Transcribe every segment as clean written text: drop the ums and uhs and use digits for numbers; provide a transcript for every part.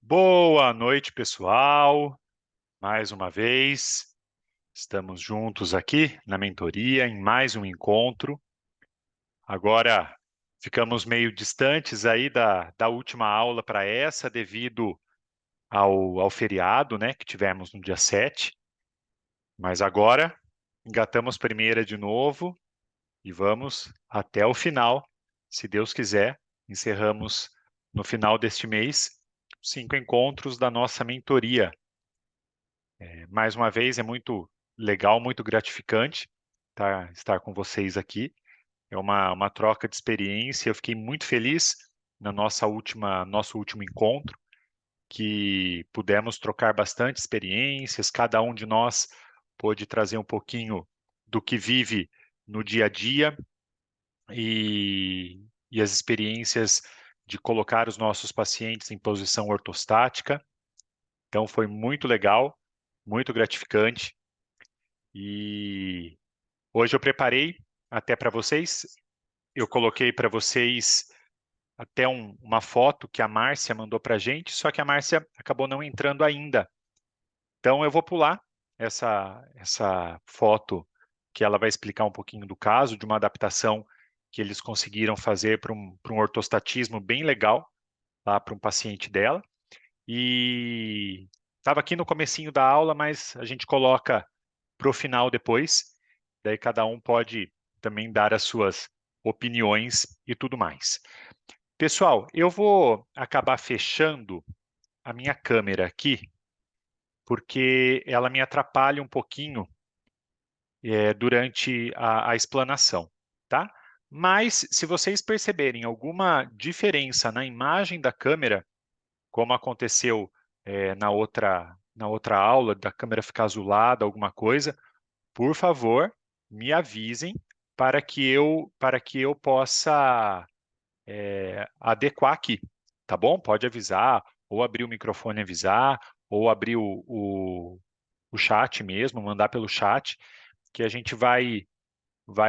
Boa noite, pessoal. Mais uma vez, estamos juntos aqui na mentoria, em mais um encontro. Agora, ficamos meio distantes aí da última aula para essa, devido ao feriado, né, que tivemos no dia 7. Mas agora, engatamos primeira de novo e vamos até o final. Se Deus quiser, encerramos no final deste mês 5 encontros da nossa mentoria. Mais uma vez, é muito legal, muito gratificante estar com vocês aqui. É uma troca de experiência. Eu fiquei muito feliz na nosso último encontro, que pudemos trocar bastante experiências. Cada um de nós pôde trazer um pouquinho do que vive no dia a dia e as experiências de colocar os nossos pacientes em posição ortostática. Então, foi muito legal, muito gratificante. E hoje eu preparei até para vocês, eu coloquei para vocês até uma foto que a Márcia mandou para a gente, só que a Márcia acabou não entrando ainda. Então eu vou pular essa foto, que ela vai explicar um pouquinho do caso, de uma adaptação que eles conseguiram fazer para um ortostatismo bem legal, lá para um paciente dela. E estava aqui no comecinho da aula, mas a gente coloca para o final depois. Daí cada um pode também dar as suas opiniões e tudo mais. Pessoal, eu vou acabar fechando a minha câmera aqui, porque ela me atrapalha um pouquinho durante a explanação, tá? Mas se vocês perceberem alguma diferença na imagem da câmera, como aconteceu na outra aula, da câmera ficar azulada, alguma coisa, por favor, me avisem para que eu possa adequar aqui, tá bom? Pode avisar, ou abrir o microfone e avisar, ou abrir o chat mesmo, mandar pelo chat, que a gente vai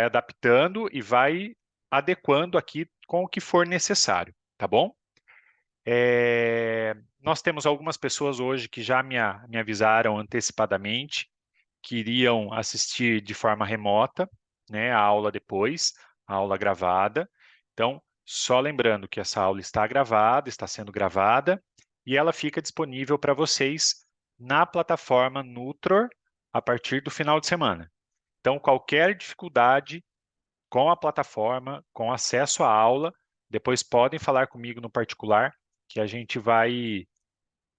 adaptando e vai adequando aqui com o que for necessário, tá bom? Nós temos algumas pessoas hoje que já me avisaram antecipadamente que iriam assistir de forma remota, né, a aula depois, a aula gravada. Então, só lembrando que essa aula está gravada, está sendo gravada, e ela fica disponível para vocês na plataforma Nutror a partir do final de semana. Então, qualquer dificuldade com a plataforma, com acesso à aula, depois podem falar comigo no particular, que a gente vai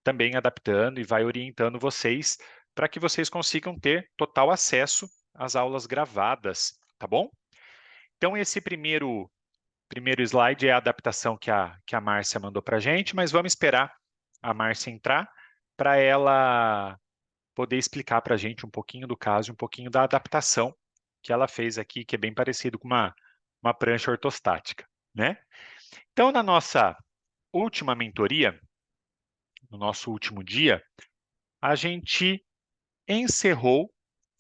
também adaptando e vai orientando vocês para que vocês consigam ter total acesso às aulas gravadas, tá bom? Então, esse primeiro slide é a adaptação que a Márcia mandou para a gente, mas vamos esperar a Márcia entrar para ela poder explicar para a gente um pouquinho do caso, um pouquinho da adaptação que ela fez aqui, que é bem parecido com uma prancha ortostática, né? Então, na nossa última mentoria, no nosso último dia, a gente encerrou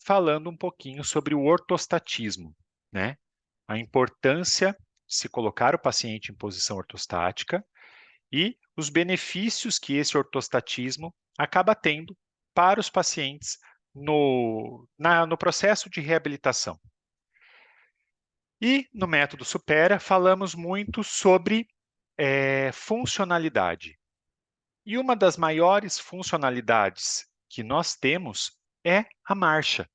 falando um pouquinho sobre o ortostatismo, né? A importância de se colocar o paciente em posição ortostática e os benefícios que esse ortostatismo acaba tendo para os pacientes no processo de reabilitação. E no método Supera, falamos muito sobre funcionalidade. E uma das maiores funcionalidades que nós temos é a marcha.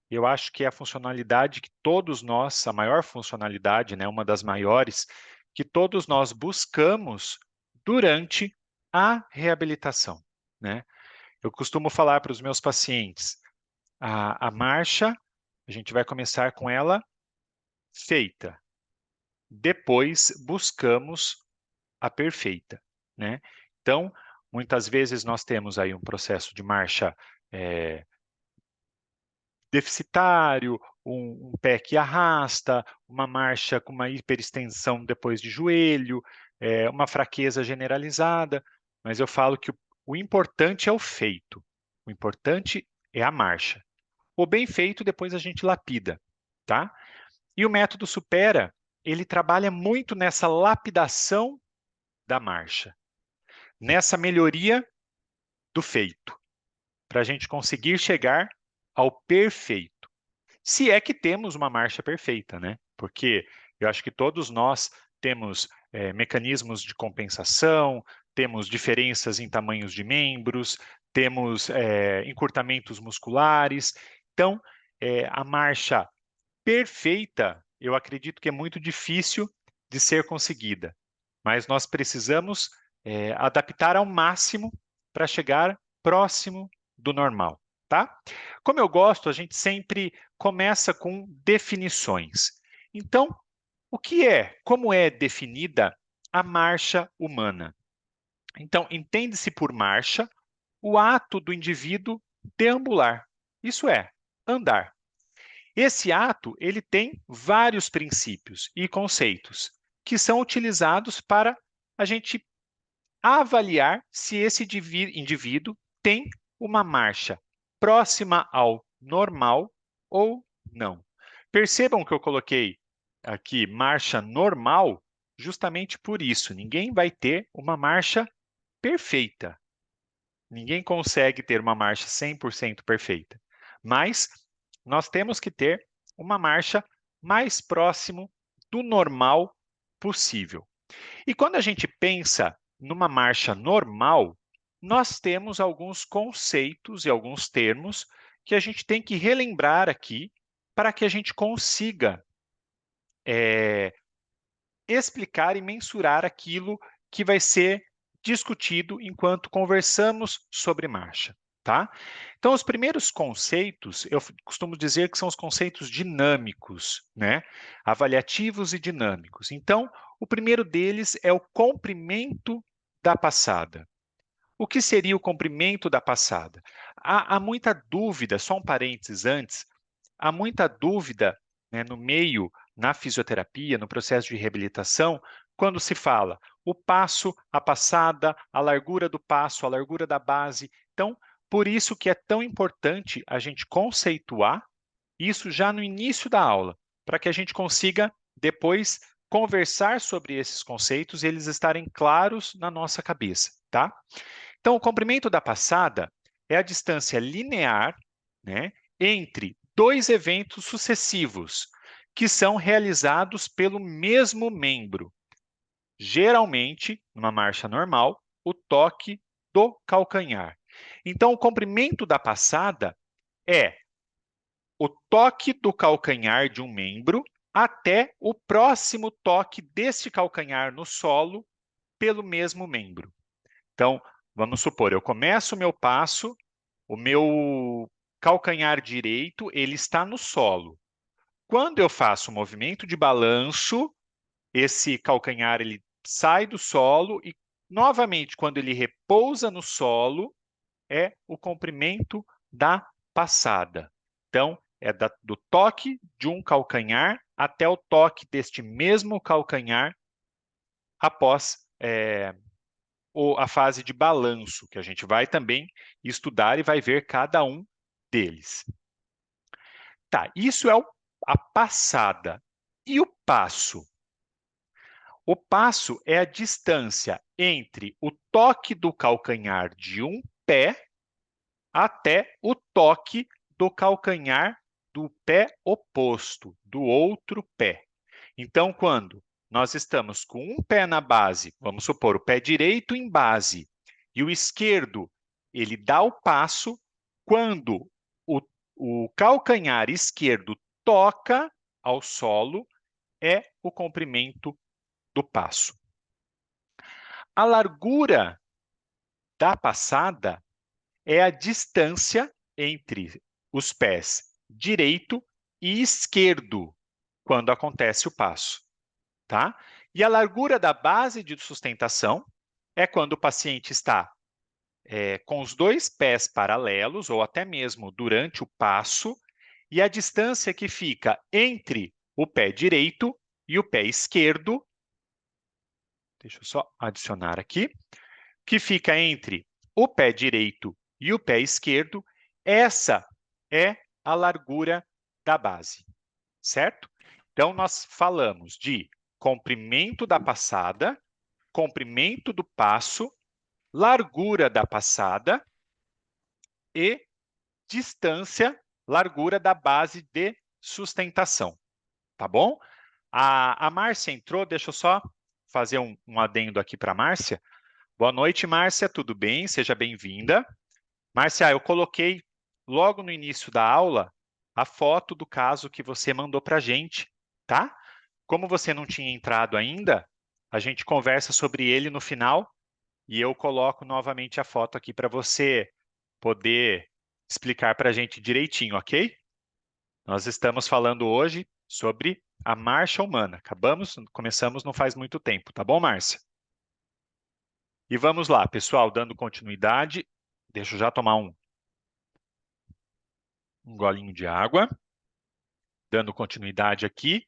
Eu acho que é a funcionalidade que todos nós, a maior funcionalidade, né, uma das maiores, que todos nós buscamos durante a reabilitação, né? Eu costumo falar para os meus pacientes, a marcha, a gente vai começar com ela feita. Depois buscamos a perfeita, né? Então, muitas vezes nós temos aí um processo de marcha deficitário, um pé que arrasta, uma marcha com uma hiperextensão depois de joelho, uma fraqueza generalizada, mas eu falo que o importante é o feito, o importante é a marcha. O bem feito depois a gente lapida, tá? E o método Supera, ele trabalha muito nessa lapidação da marcha. nessa melhoria do feito, para a gente conseguir chegar ao perfeito. Se é que temos uma marcha perfeita, né? Porque eu acho que todos nós temos mecanismos de compensação, temos diferenças em tamanhos de membros, temos encurtamentos musculares. Então, a marcha perfeita, eu acredito que é muito difícil de ser conseguida, mas nós precisamos adaptar ao máximo para chegar próximo do normal, tá? Como eu gosto, a gente sempre começa com definições. Então, como é definida a marcha humana? Então, entende-se por marcha o ato do indivíduo deambular, isso é, andar. Esse ato, ele tem vários princípios e conceitos que são utilizados para a gente avaliar se esse indivíduo tem uma marcha próxima ao normal ou não. Percebam que eu coloquei aqui marcha normal justamente por isso. Ninguém vai ter uma marcha perfeita. Ninguém consegue ter uma marcha 100% perfeita. Mas nós temos que ter uma marcha mais próximo do normal possível. E quando a gente pensa numa marcha normal, nós temos alguns conceitos e alguns termos que a gente tem que relembrar aqui para que a gente consiga explicar e mensurar aquilo que vai ser discutido enquanto conversamos sobre marcha, tá? Então, os primeiros conceitos, eu costumo dizer que são os conceitos dinâmicos, né? Avaliativos e dinâmicos. Então, o primeiro deles é o comprimento da passada. O que seria o comprimento da passada? Há muita dúvida, só um parênteses antes, há muita dúvida, né, no meio, na fisioterapia, no processo de reabilitação, quando se fala o passo, a passada, a largura do passo, a largura da base. Então, por isso que é tão importante a gente conceituar isso já no início da aula, para que a gente consiga depois conversar sobre esses conceitos e eles estarem claros na nossa cabeça, tá? Então, o comprimento da passada é a distância linear, né, entre dois eventos sucessivos que são realizados pelo mesmo membro. Geralmente, numa marcha normal, o toque do calcanhar. Então, o comprimento da passada é o toque do calcanhar de um membro até o próximo toque deste calcanhar no solo pelo mesmo membro. Então, vamos supor, eu começo o meu passo, o meu calcanhar direito, ele está no solo. Quando eu faço o movimento de balanço, esse calcanhar ele sai do solo e, novamente, quando ele repousa no solo, é o comprimento da passada. Então, é do toque de um calcanhar até o toque deste mesmo calcanhar após a fase de balanço, que a gente vai também estudar e vai ver cada um deles. Tá, isso é a passada. E o passo? O passo é a distância entre o toque do calcanhar de um pé até o toque do calcanhar do pé oposto, do outro pé. Então, quando nós estamos com um pé na base, vamos supor, o pé direito em base, e o esquerdo, ele dá o passo, quando o calcanhar esquerdo toca ao solo, é o comprimento do passo. A largura da passada é a distância entre os pés direito e esquerdo, quando acontece o passo, tá? E a largura da base de sustentação é quando o paciente está com os dois pés paralelos, ou até mesmo durante o passo, e a distância que fica entre o pé direito e o pé esquerdo, deixa eu só adicionar aqui, que fica entre o pé direito e o pé esquerdo, essa é a largura da base, certo? Então, nós falamos de comprimento da passada, comprimento do passo largura da passada e distância, largura da base de sustentação, tá bom? A Márcia entrou, deixa eu só fazer um adendo aqui para a Márcia. Boa noite, Márcia, tudo bem? Seja bem-vinda. Márcia, eu coloquei logo no início da aula a foto do caso que você mandou para a gente, tá? Como você não tinha entrado ainda, a gente conversa sobre ele no final e eu coloco novamente a foto aqui para você poder explicar para a gente direitinho, ok? Nós estamos falando hoje sobre a marcha humana. Começamos não faz muito tempo, tá bom, Márcia? E vamos lá, pessoal, dando continuidade. Deixa eu já tomar um golinho de água. Dando continuidade aqui,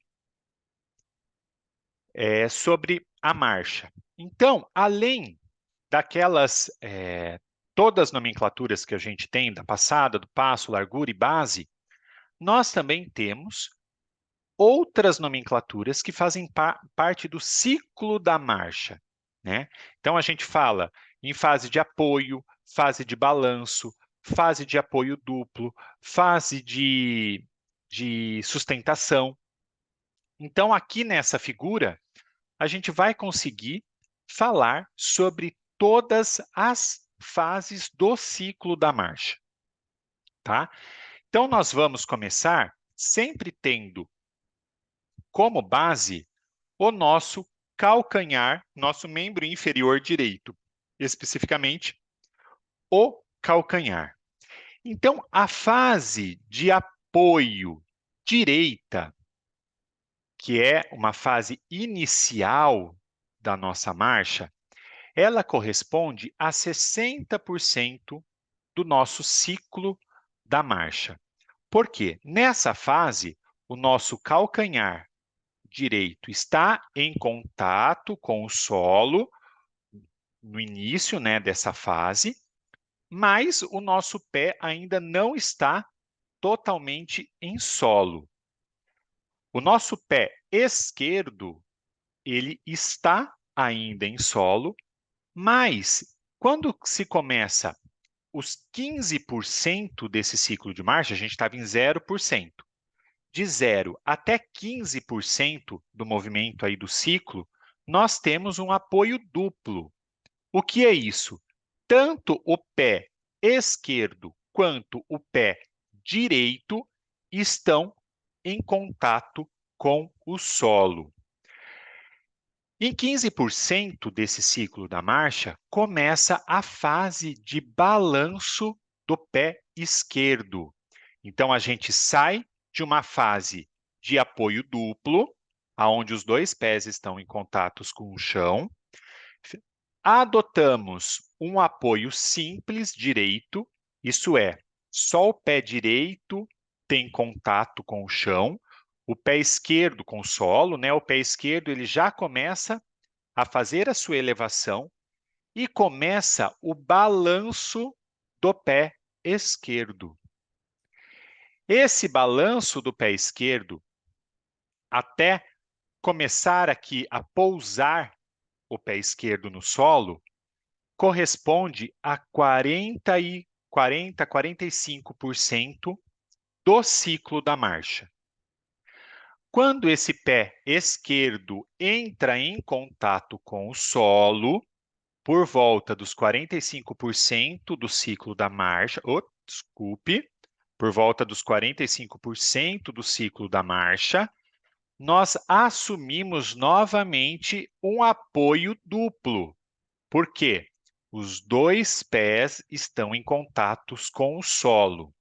sobre a marcha. Então, além daquelas todas as nomenclaturas que a gente tem, da passada, do passo, largura e base, nós também temos outras nomenclaturas que fazem parte do ciclo da marcha, né? Então, a gente fala em fase de apoio, fase de balanço, fase de apoio duplo, fase de sustentação. Então, aqui nessa figura, a gente vai conseguir falar sobre todas as fases do ciclo da marcha, tá? Então, nós vamos começar sempre tendo como base o nosso calcanhar, nosso membro inferior direito, especificamente o calcanhar. Então, a fase de apoio direita, que é uma fase inicial da nossa marcha, ela corresponde a 60% do nosso ciclo da marcha. Por quê? Nessa fase, o nosso calcanhar direito está em contato com o solo no início, né, dessa fase, mas o nosso pé ainda não está totalmente em solo. O nosso pé esquerdo, ele está ainda em solo, mas quando se começa os 15% desse ciclo de marcha, a gente estava em 0%. De 0 até 15% do movimento aí do ciclo, nós temos um apoio duplo. O que é isso? Tanto o pé esquerdo quanto o pé direito estão em contato com o solo. Em 15% desse ciclo da marcha, começa a fase de balanço do pé esquerdo. Então, a gente sai de uma fase de apoio duplo, onde os dois pés estão em contato com o chão, adotamos um apoio simples direito, isso é, só o pé direito tem contato com o chão, o pé esquerdo com o solo, né? O pé esquerdo ele já começa a fazer a sua elevação e começa o balanço do pé esquerdo. Esse balanço do pé esquerdo, até começar aqui a pousar o pé esquerdo no solo, corresponde a 45% do ciclo da marcha. Quando esse pé esquerdo entra em contato com o solo, por volta dos 45% do ciclo da marcha, por volta dos 45% do ciclo da marcha, nós assumimos novamente um apoio duplo. Por quê? Os dois pés estão em contatos com o solo.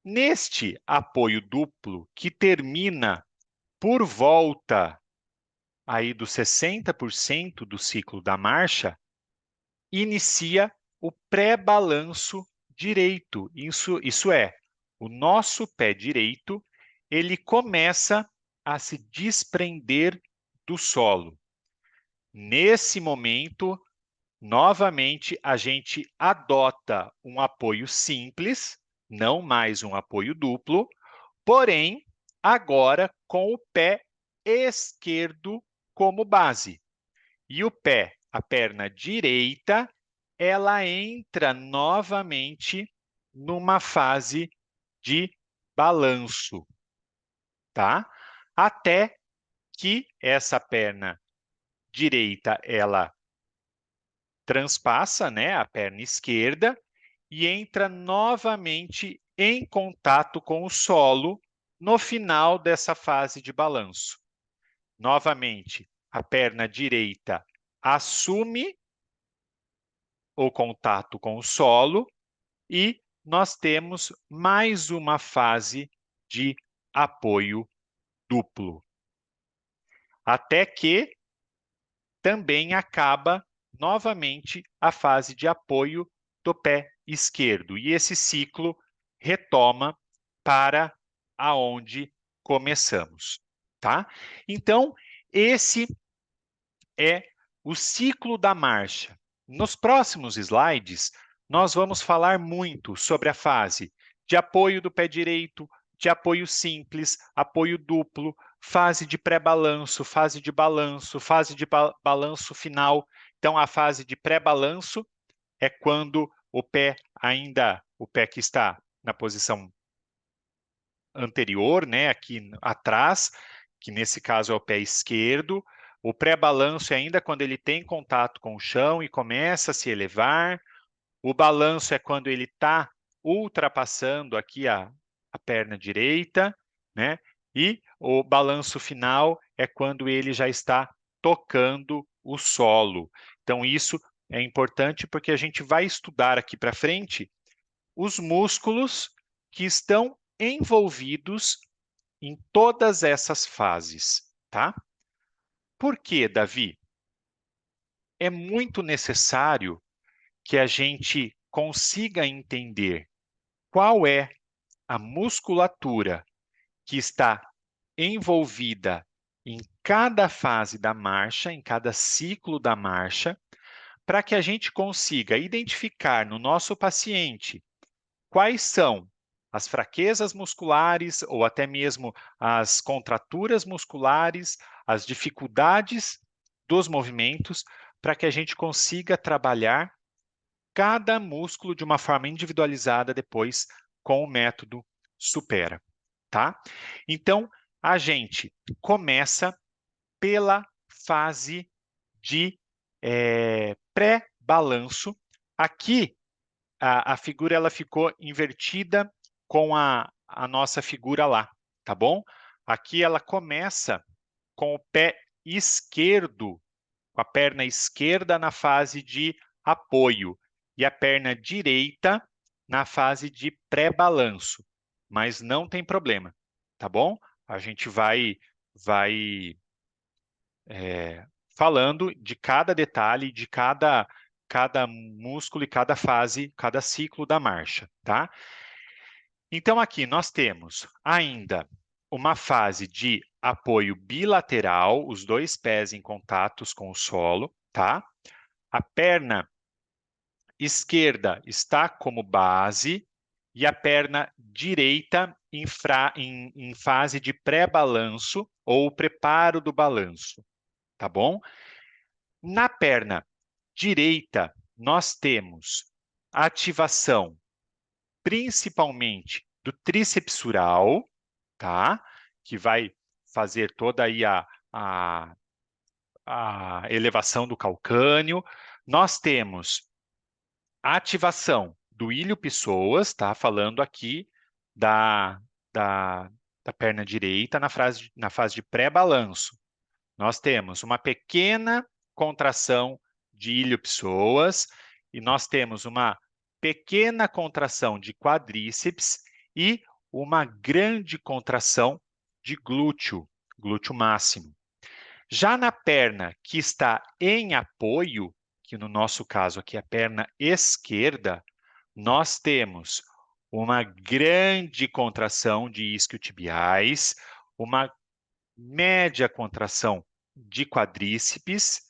Neste apoio duplo, que termina por volta aí dos 60% do ciclo da marcha, inicia o pré-balanço direito. Isso é, o nosso pé direito, ele começa a se desprender do solo. Nesse momento, novamente, a gente adota um apoio simples, não mais um apoio duplo, porém, agora com o pé esquerdo como base. E o pé, a perna direita, ela entra novamente numa fase de balanço, tá? Até que essa perna direita, ela transpassa, né, a perna esquerda e entra novamente em contato com o solo no final dessa fase de balanço. Novamente, a perna direita assume o contato com o solo e nós temos mais uma fase de apoio duplo. Até que também acaba novamente a fase de apoio do pé esquerdo. E esse ciclo retoma para aonde começamos, tá? Então, esse é o ciclo da marcha. Nos próximos slides, nós vamos falar muito sobre a fase de apoio do pé direito, de apoio simples, apoio duplo, fase de pré-balanço, fase de balanço, fase de balanço final. Então, a fase de pré-balanço é quando o pé que está na posição anterior, né, aqui atrás, que nesse caso é o pé esquerdo. O pré-balanço é ainda quando ele tem contato com o chão e começa a se elevar. O balanço é quando ele está ultrapassando aqui a perna direita, né? E o balanço final é quando ele já está tocando o solo. Então, isso é importante porque a gente vai estudar aqui para frente os músculos que estão envolvidos em todas essas fases, tá? Por quê, Davi? É muito necessário que a gente consiga entender qual é a musculatura que está envolvida em cada fase da marcha, em cada ciclo da marcha, para que a gente consiga identificar no nosso paciente quais são as fraquezas musculares ou até mesmo as contraturas musculares, as dificuldades dos movimentos, para que a gente consiga trabalhar cada músculo de uma forma individualizada depois com o método Supera, tá? Então, a gente começa pela fase de pré-balanço. Aqui, a figura ela ficou invertida com a nossa figura lá, tá bom? Aqui ela começa com o pé esquerdo, com a perna esquerda na fase de apoio e a perna direita na fase de pré-balanço. Mas não tem problema, tá bom? A gente vai falando de cada detalhe, de cada músculo e cada fase, cada ciclo da marcha, tá? Então, aqui nós temos ainda uma fase de apoio bilateral, os dois pés em contatos com o solo, tá? A perna esquerda está como base e a perna direita em fase de pré-balanço ou preparo do balanço, tá bom? Na perna direita, nós temos a ativação principalmente do tríceps sural, tá? Que vai fazer toda aí a elevação do calcâneo. Nós temos a ativação do ilho-pessoas, tá? Falando aqui da, da, da perna direita na fase de pré-balanço. Nós temos uma pequena contração de ilho-pessoas e nós temos uma pequena contração de quadríceps e uma grande contração de glúteo máximo. Já na perna que está em apoio, que no nosso caso aqui é a perna esquerda, nós temos uma grande contração de isquiotibiais, uma média contração de quadríceps,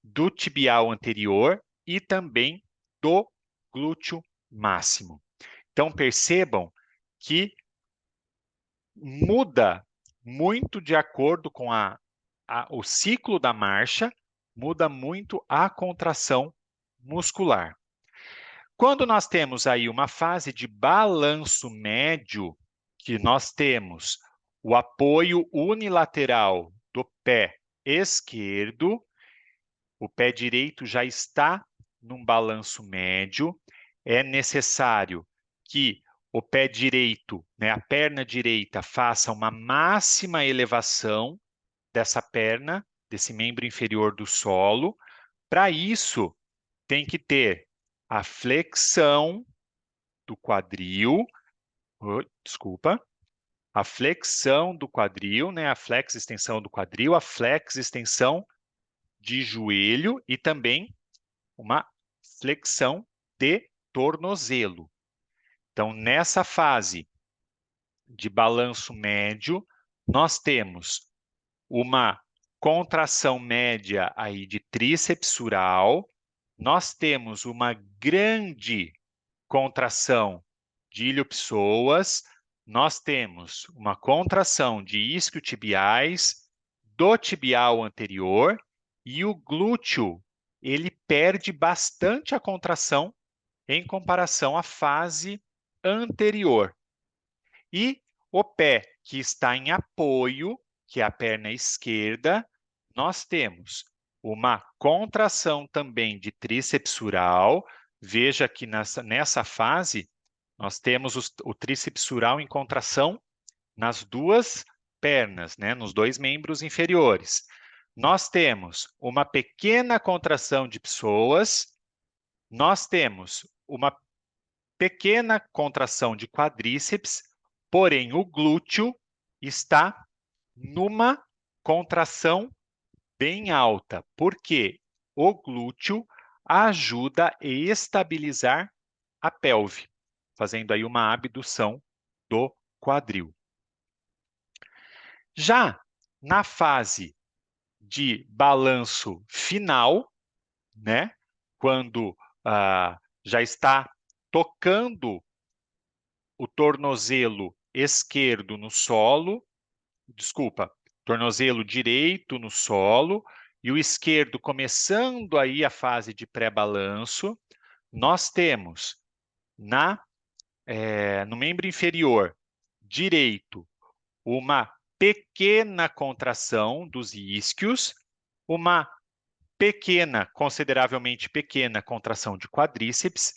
do tibial anterior e também do glúteo máximo. Então, percebam que muda muito de acordo com o ciclo da marcha, muda muito a contração muscular. Quando nós temos aí uma fase de balanço médio, que nós temos o apoio unilateral do pé esquerdo, o pé direito já está num balanço médio, é necessário que o pé direito, né, a perna direita, faça uma máxima elevação dessa perna, desse membro inferior do solo. Para isso, tem que ter a flexão do quadril, desculpa, a flexão do quadril, né, a flex extensão do quadril, a flex extensão de joelho e também uma flexão de tornozelo. Então, nessa fase de balanço médio, nós temos uma contração média aí de tríceps sural, nós temos uma grande contração de iliopsoas, nós temos uma contração de isquiotibiais, do tibial anterior, e o glúteo, ele perde bastante a contração em comparação à fase anterior. E o pé que está em apoio, que é a perna esquerda, nós temos uma contração também de tríceps sural. Veja que nessa fase, nós temos o tríceps sural em contração nas duas pernas, né, nos dois membros inferiores. Nós temos uma pequena contração de psoas, nós temos uma pequena contração de quadríceps, porém o glúteo está numa contração bem alta, porque o glúteo ajuda a estabilizar a pelve, fazendo aí uma abdução do quadril. Já na fase de balanço final, né, quando já está tocando o tornozelo esquerdo no solo, tornozelo direito no solo, e o esquerdo começando aí a fase de pré-balanço, nós temos no membro inferior direito uma pequena contração dos isquios, uma pequena, consideravelmente pequena contração de quadríceps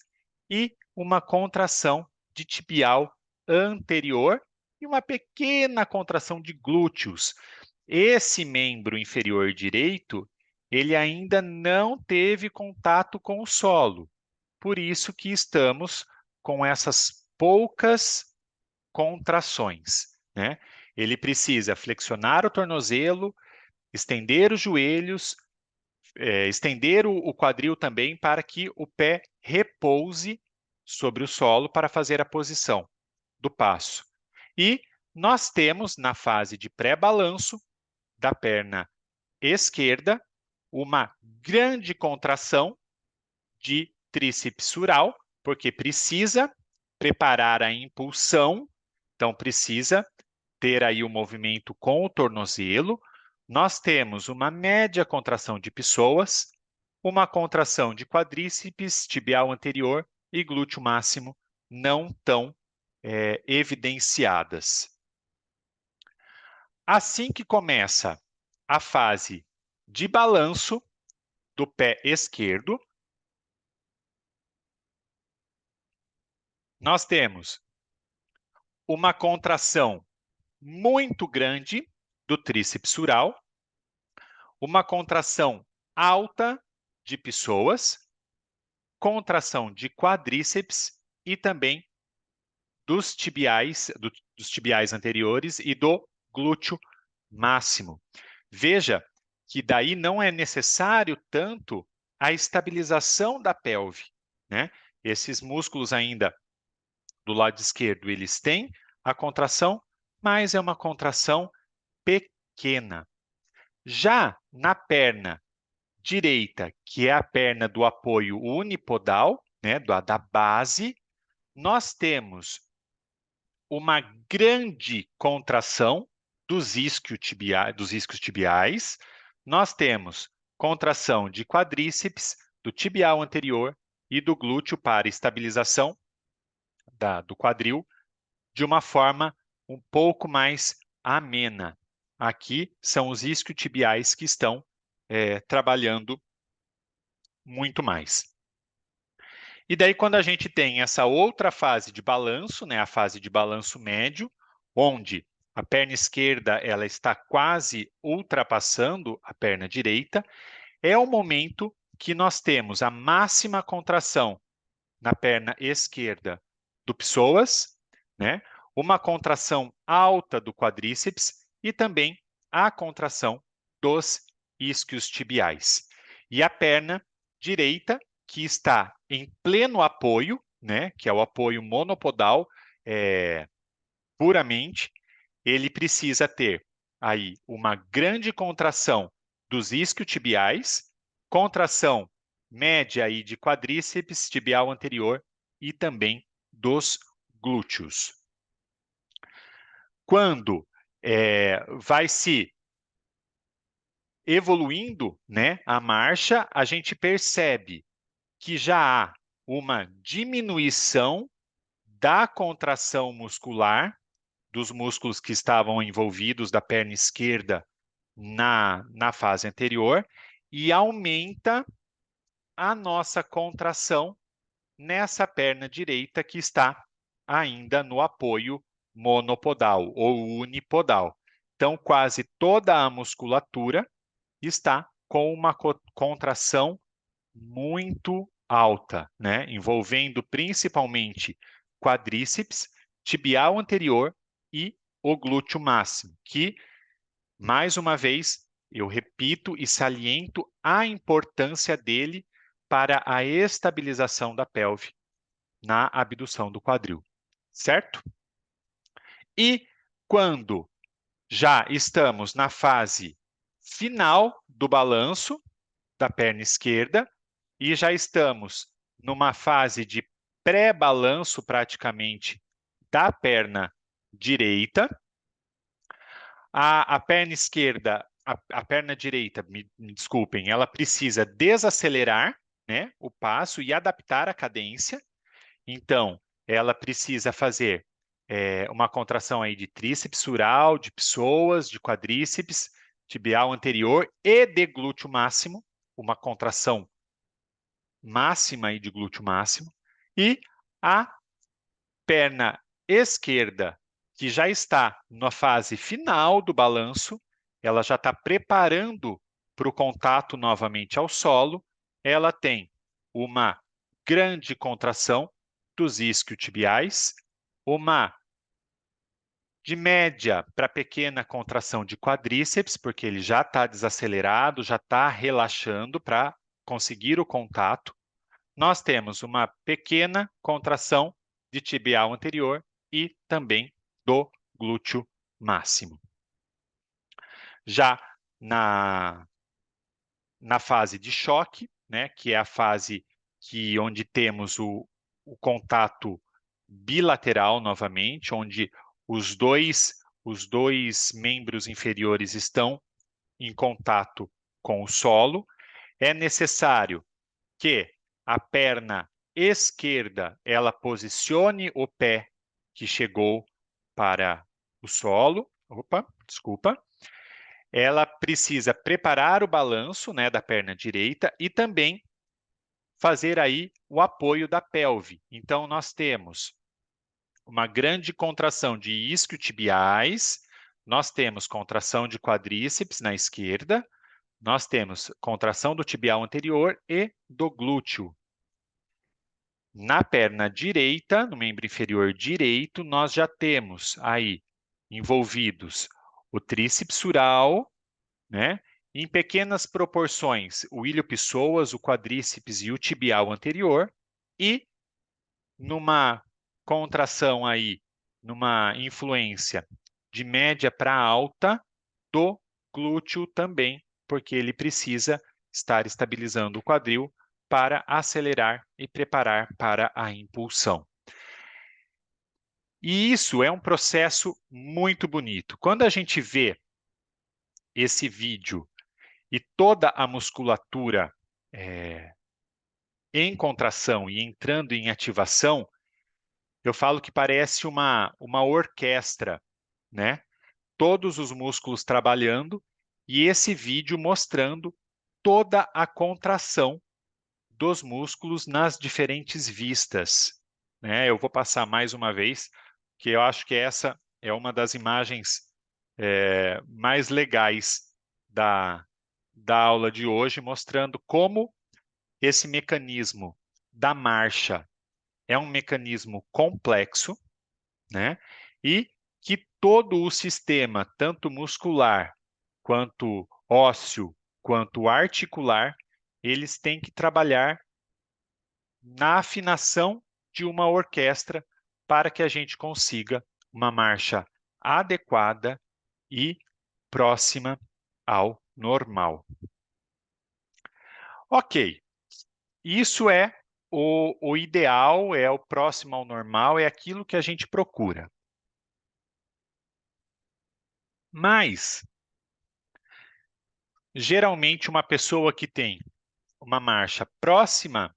e uma contração de tibial anterior e uma pequena contração de glúteos. Esse membro inferior direito, ele ainda não teve contato com o solo. Por isso que estamos com essas poucas contrações, né? Ele precisa flexionar o tornozelo, estender os joelhos, estender o quadril também para que o pé repouse sobre o solo para fazer a posição do passo. E nós temos, na fase de pré-balanço da perna esquerda, uma grande contração de tríceps sural, porque precisa preparar a impulsão, então precisa ter aí o movimento com o tornozelo. Nós temos uma média contração de psoas, uma contração de quadríceps, tibial anterior e glúteo máximo não tão evidenciadas. Assim que começa a fase de balanço do pé esquerdo, nós temos uma contração muito grande do tríceps sural, uma contração alta de psoas, contração de quadríceps e também dos tibiais anteriores e do glúteo máximo. Veja que daí não é necessário tanto a estabilização da pelve, né? Esses músculos ainda do lado esquerdo, eles têm a contração, mas é uma contração pequena. Já na perna direita, que é a perna do apoio unipodal, né, da base, nós temos uma grande contração dos isquios tibiais, nós temos contração de quadríceps, do tibial anterior e do glúteo para estabilização do quadril de uma forma um pouco mais amena. Aqui são os isquiotibiais que estão trabalhando muito mais. E daí, quando a gente tem essa outra fase de balanço, né, a fase de balanço médio, onde a perna esquerda ela está quase ultrapassando a perna direita, é o momento que nós temos a máxima contração na perna esquerda do psoas, né, uma contração alta do quadríceps e também a contração dos isquios tibiais. E a perna direita, que está em pleno apoio, né, que é o apoio monopodal puramente, ele precisa ter aí uma grande contração dos isquiotibiais, contração média aí de quadríceps tibial anterior e também dos glúteos. Quando vai se evoluindo, né, a marcha, a gente percebe que já há uma diminuição da contração muscular dos músculos que estavam envolvidos da perna esquerda na fase anterior e aumenta a nossa contração nessa perna direita que está ainda no apoio monopodal ou unipodal. Então, quase toda a musculatura está com uma contração muito alta, né? Envolvendo principalmente quadríceps, tibial anterior e o glúteo máximo, que, mais uma vez, eu repito e saliento a importância dele para a estabilização da pelve na abdução do quadril, certo? E quando já estamos na fase final do balanço da perna esquerda e já estamos numa fase de pré-balanço praticamente da perna direita, a perna esquerda, a perna direita, me desculpem, ela precisa desacelerar, né, o passo e adaptar a cadência. Então, ela precisa fazer uma contração aí de tríceps sural, de psoas, de quadríceps, tibial anterior e de glúteo máximo, uma contração máxima aí de glúteo máximo. E a perna esquerda, que já está na fase final do balanço, ela já está preparando para o contato novamente ao solo, ela tem uma grande contração dos isquiotibiais, uma de média para pequena contração de quadríceps, porque ele já está desacelerado, já está relaxando para conseguir o contato. Nós temos uma pequena contração de tibial anterior e também do glúteo máximo. Já na fase de choque, né, que é a fase onde temos o contato bilateral novamente, onde os dois membros inferiores estão em contato com o solo, é necessário que a perna esquerda ela posicione o pé que chegou para o solo. Opa, desculpa. Ela precisa preparar o balanço, né, da perna direita e também fazer aí o apoio da pelve. Então, nós temos uma grande contração de isquiotibiais, nós temos contração de quadríceps na esquerda, nós temos contração do tibial anterior e do glúteo. Na perna direita, no membro inferior direito, nós já temos aí envolvidos o tríceps sural, né? Em pequenas proporções, o ilho-psoas, o quadríceps e o tibial anterior, e numa contração aí, numa influência de média para alta do glúteo também, porque ele precisa estar estabilizando o quadril para acelerar e preparar para a impulsão. E isso é um processo muito bonito. Quando a gente vê esse vídeo e toda a musculatura em contração e entrando em ativação, eu falo que parece uma orquestra, né? Todos os músculos trabalhando e esse vídeo mostrando toda a contração dos músculos nas diferentes vistas, né? Eu vou passar mais uma vez, que eu acho que essa é uma das imagens mais legais da aula de hoje, mostrando como esse mecanismo da marcha é um mecanismo complexo, né? E que todo o sistema, tanto muscular, quanto ósseo, quanto articular, eles têm que trabalhar na afinação de uma orquestra para que a gente consiga uma marcha adequada e próxima ao normal. Ok, isso é o ideal, é o próximo ao normal, é aquilo que a gente procura. Mas, geralmente, uma pessoa que tem uma marcha próxima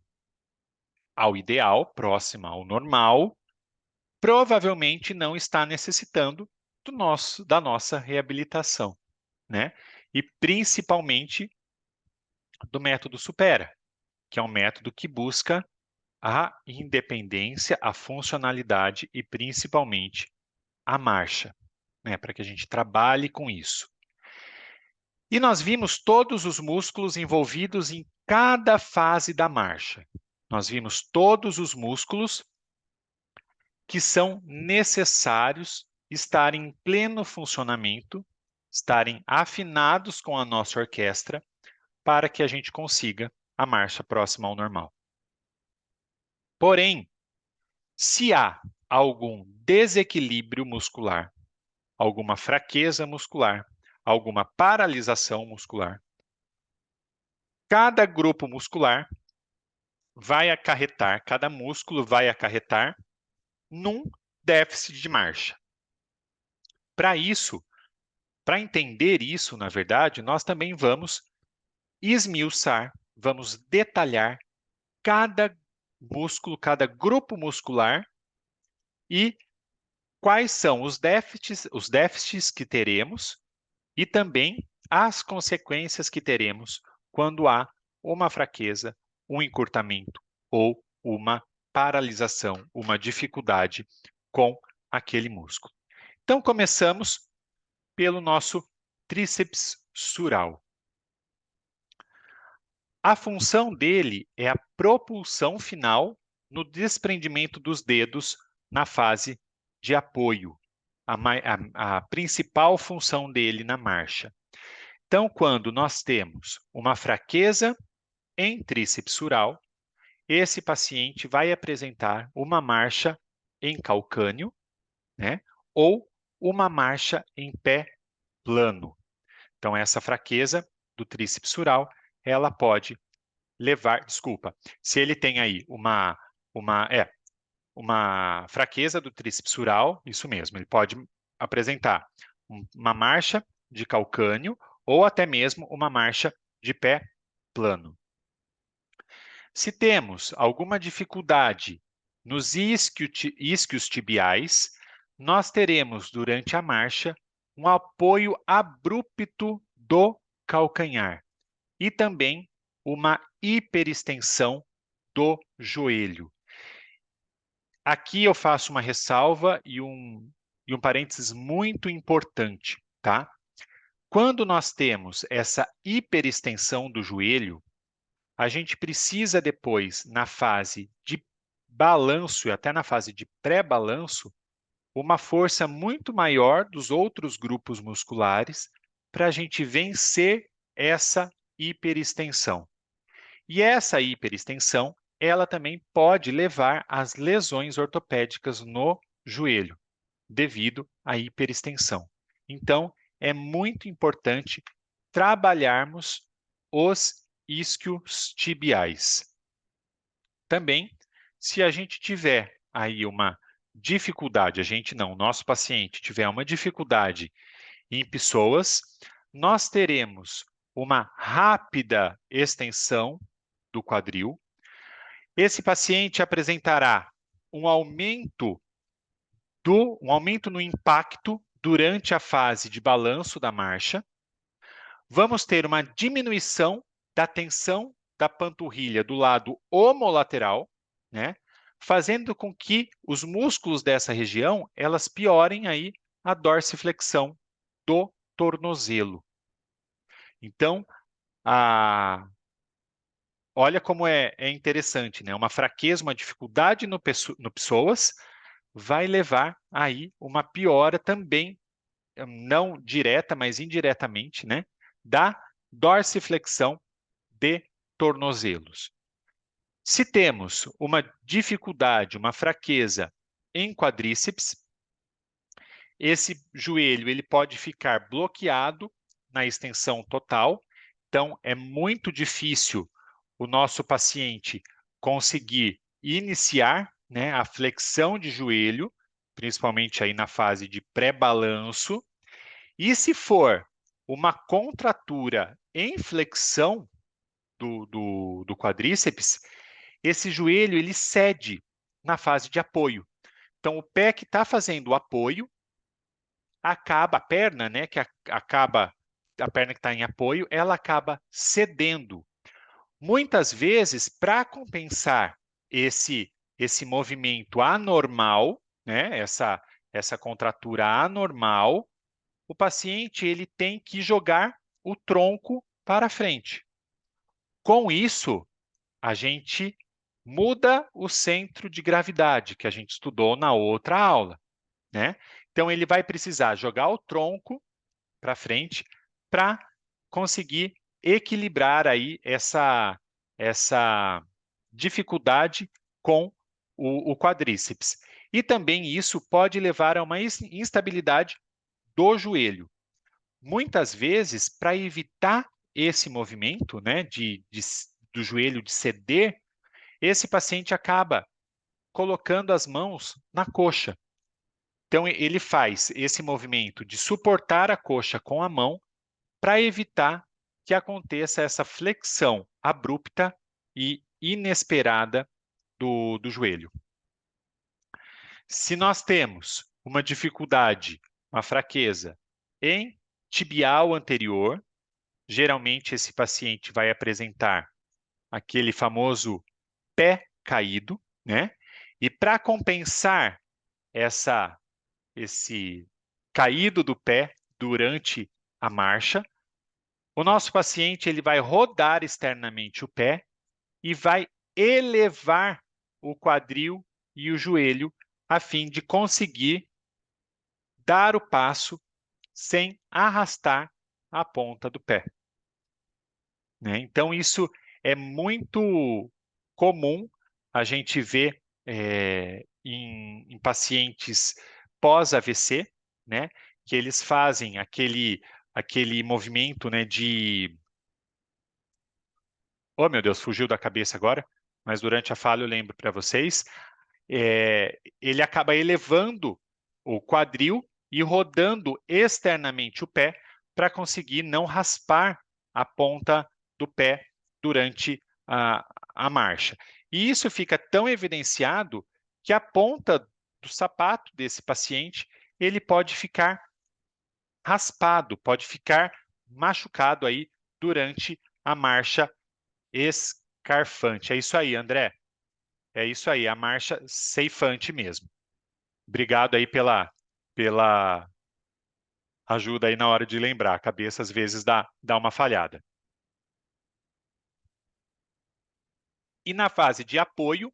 ao ideal, próxima ao normal, provavelmente não está necessitando da nossa reabilitação, né? E principalmente do método Supera, que é um método que busca a independência, a funcionalidade e principalmente a marcha, né? Para que a gente trabalhe com isso. E nós vimos todos os músculos envolvidos em cada fase da marcha. Nós vimos todos os músculos que são necessários estarem em pleno funcionamento, estarem afinados com a nossa orquestra para que a gente consiga a marcha próxima ao normal. Porém, se há algum desequilíbrio muscular, alguma fraqueza muscular, alguma paralisação muscular, cada grupo muscular vai acarretar, cada músculo vai acarretar num déficit de marcha. Para isso, para entender isso, na verdade, nós também vamos esmiuçar, vamos detalhar cada músculo, cada grupo muscular e quais são os déficits que teremos e também as consequências que teremos quando há uma fraqueza, um encurtamento ou uma paralisação, uma dificuldade com aquele músculo. Então, começamos pelo nosso tríceps sural. A função dele é a propulsão final no desprendimento dos dedos na fase de apoio, a principal função dele na marcha. Então, quando nós temos uma fraqueza em tríceps sural, esse paciente vai apresentar uma marcha em calcâneo, né? Ou uma marcha em pé plano. Então, essa fraqueza do tríceps sural, ela pode levar, desculpa, se ele tem aí uma fraqueza do tríceps sural, isso mesmo, ele pode apresentar uma marcha de calcâneo ou até mesmo uma marcha de pé plano. Se temos alguma dificuldade nos isquios tibiais, nós teremos durante a marcha um apoio abrupto do calcanhar e também uma hiperextensão do joelho. Aqui eu faço uma ressalva e um parênteses muito importante, tá? Quando nós temos essa hiperextensão do joelho, a gente precisa depois, na fase de balanço e até na fase de pré-balanço, uma força muito maior dos outros grupos musculares para a gente vencer essa hiperextensão. E essa hiperextensão, ela também pode levar às lesões ortopédicas no joelho, devido à hiperextensão. Então, é muito importante trabalharmos os isquios tibiais. Também, se a gente tiver aí uma dificuldade, a gente não, o nosso paciente tiver uma dificuldade em pessoas, nós teremos uma rápida extensão do quadril, Esse paciente apresentará um aumento no impacto durante a fase de balanço da marcha. Vamos ter uma diminuição da tensão da panturrilha do lado homolateral, né? Fazendo com que os músculos dessa região, elas piorem aí a dorsiflexão do tornozelo. Então, olha como é interessante, né? Uma fraqueza, uma dificuldade no psoas vai levar aí uma piora também, não direta, mas indiretamente, né? Da dorsiflexão de tornozelos. Se temos uma dificuldade, uma fraqueza em quadríceps, esse joelho ele pode ficar bloqueado na extensão total. Então, é muito difícil o nosso paciente conseguir iniciar, né, a flexão de joelho, principalmente aí na fase de pré-balanço. E se for uma contratura em flexão do quadríceps, esse joelho ele cede na fase de apoio. Então, o pé que está fazendo o apoio, acaba, a perna, né, a perna que está em apoio, ela acaba cedendo. Muitas vezes, para compensar esse movimento anormal, né, essa contratura anormal, o paciente ele tem que jogar o tronco para frente. Com isso, a gente muda o centro de gravidade que a gente estudou na outra aula, né? Então, ele vai precisar jogar o tronco para frente para conseguir equilibrar aí essa dificuldade com o quadríceps. E também isso pode levar a uma instabilidade do joelho. Muitas vezes, para evitar esse movimento, né, do joelho de ceder, esse paciente acaba colocando as mãos na coxa. Então, ele faz esse movimento de suportar a coxa com a mão para evitar que aconteça essa flexão abrupta e inesperada do joelho. Se nós temos uma dificuldade, uma fraqueza em tibial anterior, geralmente esse paciente vai apresentar aquele famoso pé caído, né? E para compensar esse caído do pé durante a marcha, o nosso paciente ele vai rodar externamente o pé e vai elevar o quadril e o joelho a fim de conseguir dar o passo sem arrastar a ponta do pé, né? Então, isso é muito comum a gente ver em pacientes pós-AVC, né? Que eles fazem aquele movimento, né, de... Oh, meu Deus, fugiu da cabeça agora, mas durante a fala eu lembro para vocês. Ele acaba elevando o quadril e rodando externamente o pé para conseguir não raspar a ponta do pé durante a marcha. E isso fica tão evidenciado que a ponta do sapato desse paciente ele pode ficar raspado, pode ficar machucado aí durante a marcha escarfante. É isso aí, André. É isso aí, a marcha ceifante mesmo. Obrigado aí pela ajuda aí na hora de lembrar. A cabeça às vezes dá uma falhada. E na fase de apoio,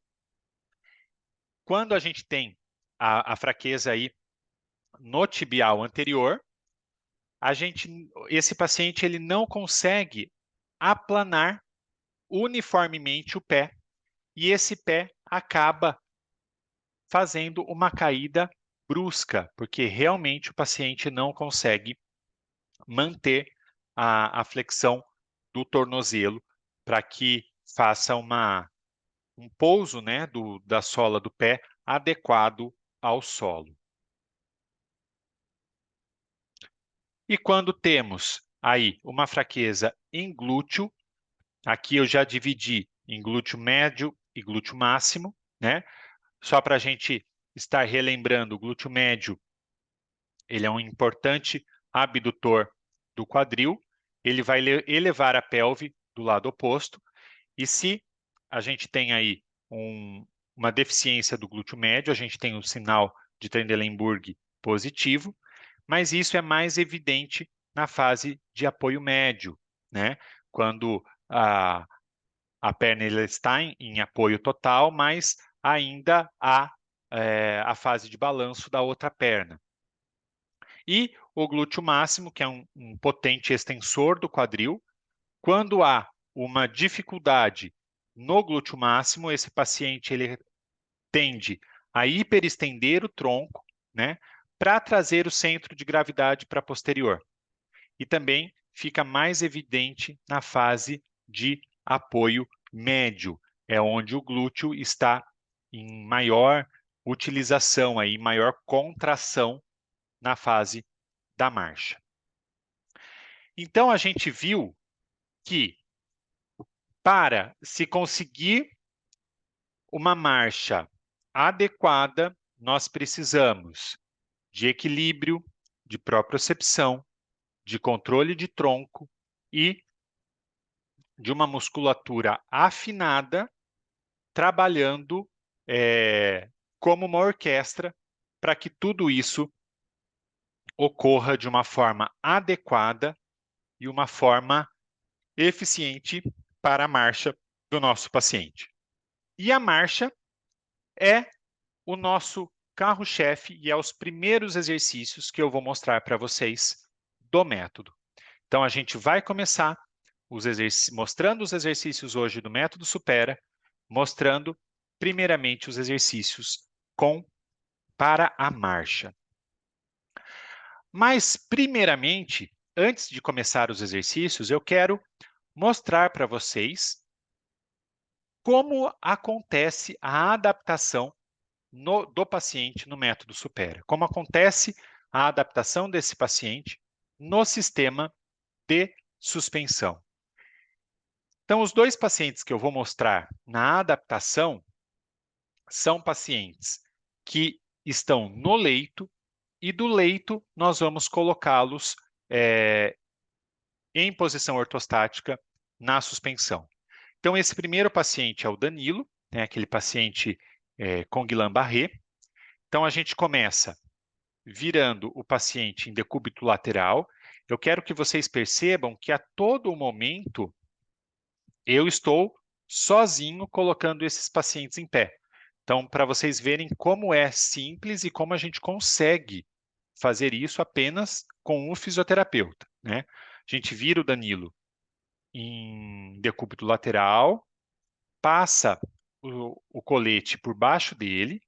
quando a gente tem a fraqueza aí no tibial anterior, esse paciente ele não consegue aplanar uniformemente o pé e esse pé acaba fazendo uma caída brusca, porque realmente o paciente não consegue manter a flexão do tornozelo para que faça um pouso, né, da sola do pé adequado ao solo. E quando temos aí uma fraqueza em glúteo, aqui eu já dividi em glúteo médio e glúteo máximo, né? Só para a gente estar relembrando, o glúteo médio, ele é um importante abdutor do quadril, ele vai elevar a pelve do lado oposto, e se a gente tem aí uma deficiência do glúteo médio, a gente tem o sinal de Trendelenburg positivo, mas isso é mais evidente na fase de apoio médio, né? Quando a perna ela está em apoio total, mas ainda há a fase de balanço da outra perna. E o glúteo máximo, que é um potente extensor do quadril, quando há uma dificuldade no glúteo máximo, esse paciente ele tende a hiperestender o tronco, né, para trazer o centro de gravidade para posterior. E também fica mais evidente na fase de apoio médio, é onde o glúteo está em maior utilização, aí, maior contração na fase da marcha. Então, a gente viu que para se conseguir uma marcha adequada, nós precisamos de equilíbrio, de propriocepção, de controle de tronco e de uma musculatura afinada, trabalhando como uma orquestra para que tudo isso ocorra de uma forma adequada e uma forma eficiente para a marcha do nosso paciente. E a marcha é o nosso carro-chefe e é os primeiros exercícios que eu vou mostrar para vocês do método. Então, a gente vai começar mostrando os exercícios hoje do método Supera, mostrando primeiramente os exercícios para a marcha. Mas, primeiramente, antes de começar os exercícios, eu quero mostrar para vocês como acontece a adaptação do paciente no método Supera. Como acontece a adaptação desse paciente no sistema de suspensão. Então, os dois pacientes que eu vou mostrar na adaptação são pacientes que estão no leito e do leito nós vamos colocá-los em posição ortostática na suspensão. Então, esse primeiro paciente é o Danilo, né, aquele paciente com Guillain-Barré. Então, a gente começa virando o paciente em decúbito lateral. Eu quero que vocês percebam que a todo momento eu estou sozinho colocando esses pacientes em pé. Então, para vocês verem como é simples e como a gente consegue fazer isso apenas com um fisioterapeuta, né? A gente vira o Danilo em decúbito lateral, passa o colete por baixo dele,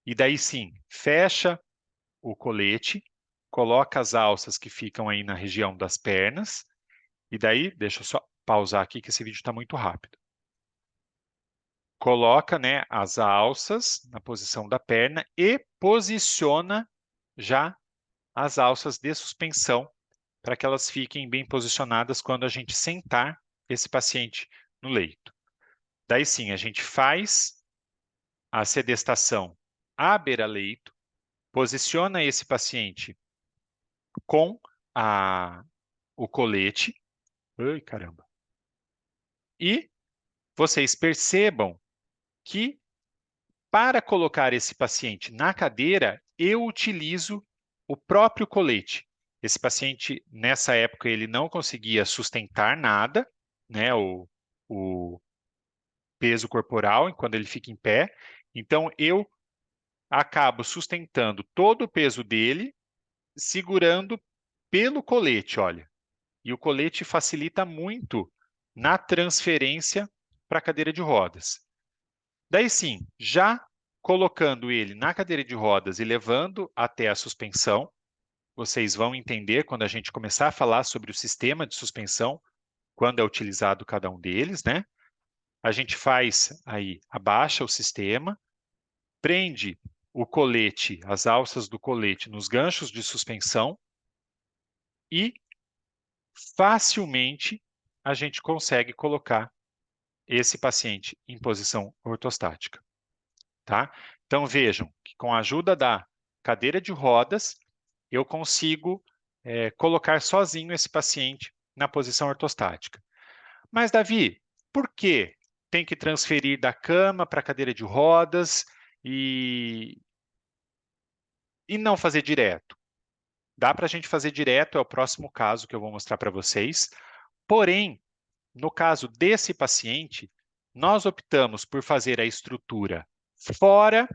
e daí sim, fecha o colete, coloca as alças que ficam aí na região das pernas, e daí, deixa eu só pausar aqui que esse vídeo está muito rápido. Coloca, né, as alças na posição da perna e posiciona já as alças de suspensão para que elas fiquem bem posicionadas quando a gente sentar esse paciente no leito. Daí sim, a gente faz a sedestação à beira-leito, posiciona esse paciente com o colete. Ai, caramba. E vocês percebam que para colocar esse paciente na cadeira, eu utilizo o próprio colete. Esse paciente, nessa época, ele não conseguia sustentar nada, né, o peso corporal, quando ele fica em pé. Então, eu acabo sustentando todo o peso dele, segurando pelo colete, olha. E o colete facilita muito na transferência para a cadeira de rodas. Daí sim, já colocando ele na cadeira de rodas e levando até a suspensão, vocês vão entender quando a gente começar a falar sobre o sistema de suspensão, quando é utilizado cada um deles, né? A gente faz aí, abaixa o sistema, prende o colete, as alças do colete nos ganchos de suspensão e facilmente a gente consegue colocar esse paciente em posição ortostática, tá? Então, vejam que com a ajuda da cadeira de rodas, eu consigo colocar sozinho esse paciente na posição ortostática. Mas, Davi, por que tem que transferir da cama para a cadeira de rodas e não fazer direto? Dá para a gente fazer direto, é o próximo caso que eu vou mostrar para vocês. Porém, no caso desse paciente, nós optamos por fazer a estrutura fora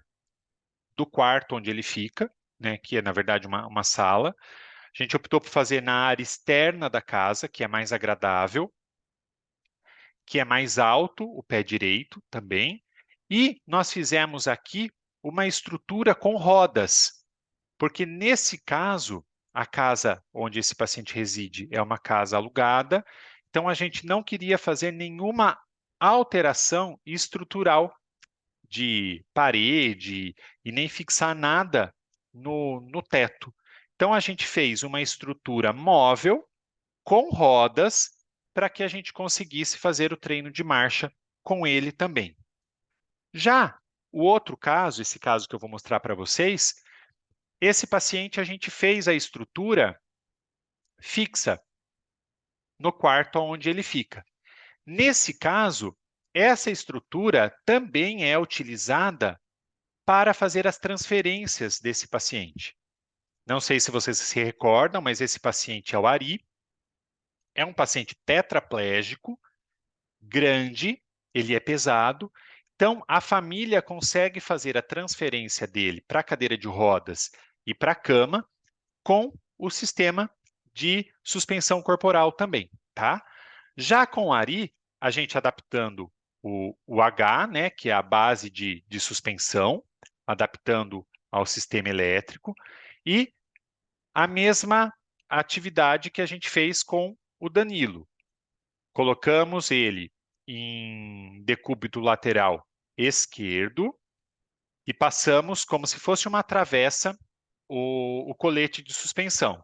do quarto onde ele fica, né, que é, na verdade, uma sala. A gente optou por fazer na área externa da casa, que é mais agradável, que é mais alto, o pé direito também. E nós fizemos aqui uma estrutura com rodas, porque nesse caso, a casa onde esse paciente reside é uma casa alugada, então a gente não queria fazer nenhuma alteração estrutural de parede e nem fixar nada no teto. Então a gente fez uma estrutura móvel com rodas para que a gente conseguisse fazer o treino de marcha com ele também. Já o outro caso, esse caso que eu vou mostrar para vocês, esse paciente a gente fez a estrutura fixa no quarto onde ele fica. Nesse caso, essa estrutura também é utilizada para fazer as transferências desse paciente. Não sei se vocês se recordam, mas esse paciente é o Ari, é um paciente tetraplégico, grande, ele é pesado, então a família consegue fazer a transferência dele para a cadeira de rodas e para a cama com o sistema de suspensão corporal também, tá? Já com o Ari, a gente adaptando o H, né, que é a base de suspensão, adaptando ao sistema elétrico, e a mesma atividade que a gente fez com o Danilo. Colocamos ele em decúbito lateral esquerdo e passamos como se fosse uma travessa o colete de suspensão.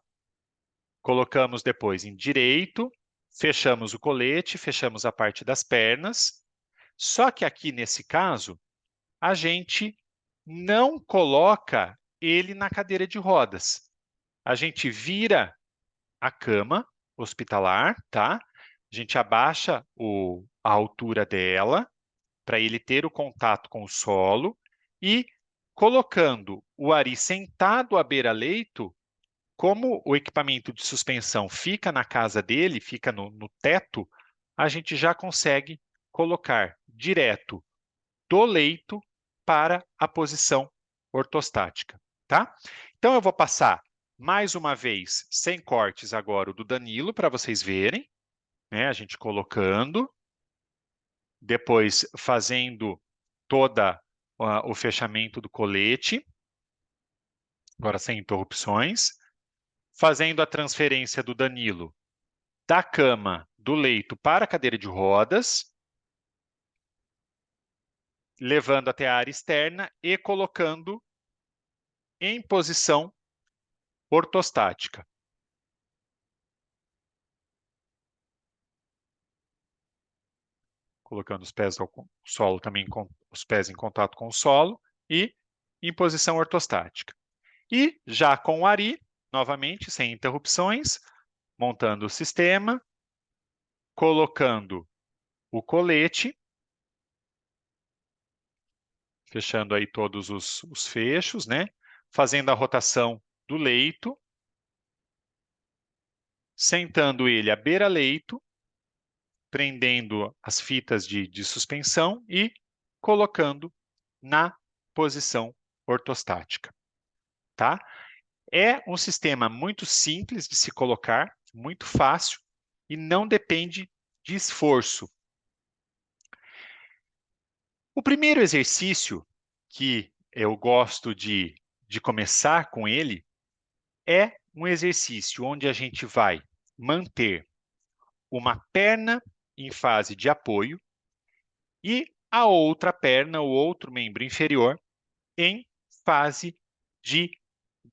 Colocamos depois em direito, fechamos o colete, fechamos a parte das pernas. Só que aqui, nesse caso, a gente não coloca ele na cadeira de rodas. A gente vira a cama hospitalar, tá? A gente abaixa a altura dela para ele ter o contato com o solo e colocando o Ari sentado à beira-leito, como o equipamento de suspensão fica na casa dele, fica no teto, a gente já consegue colocar direto do leito para a posição ortostática, tá? Então, eu vou passar mais uma vez, sem cortes agora, o do Danilo, para vocês verem, né? A gente colocando, depois fazendo toda o fechamento do colete, agora sem interrupções, fazendo a transferência do Danilo da cama, do leito para a cadeira de rodas, levando até a área externa e colocando em posição ortostática. Colocando os pés ao solo também, com os pés em contato com o solo e em posição ortostática. E já com o Ari, novamente, sem interrupções, montando o sistema, colocando o colete, fechando aí todos os fechos, né? Fazendo a rotação do leito, sentando ele à beira-leito, prendendo as fitas de suspensão e colocando na posição ortostática, tá? É um sistema muito simples de se colocar, muito fácil e não depende de esforço. O primeiro exercício que eu gosto de começar com ele é um exercício onde a gente vai manter uma perna em fase de apoio e a outra perna, o outro membro inferior, em fase de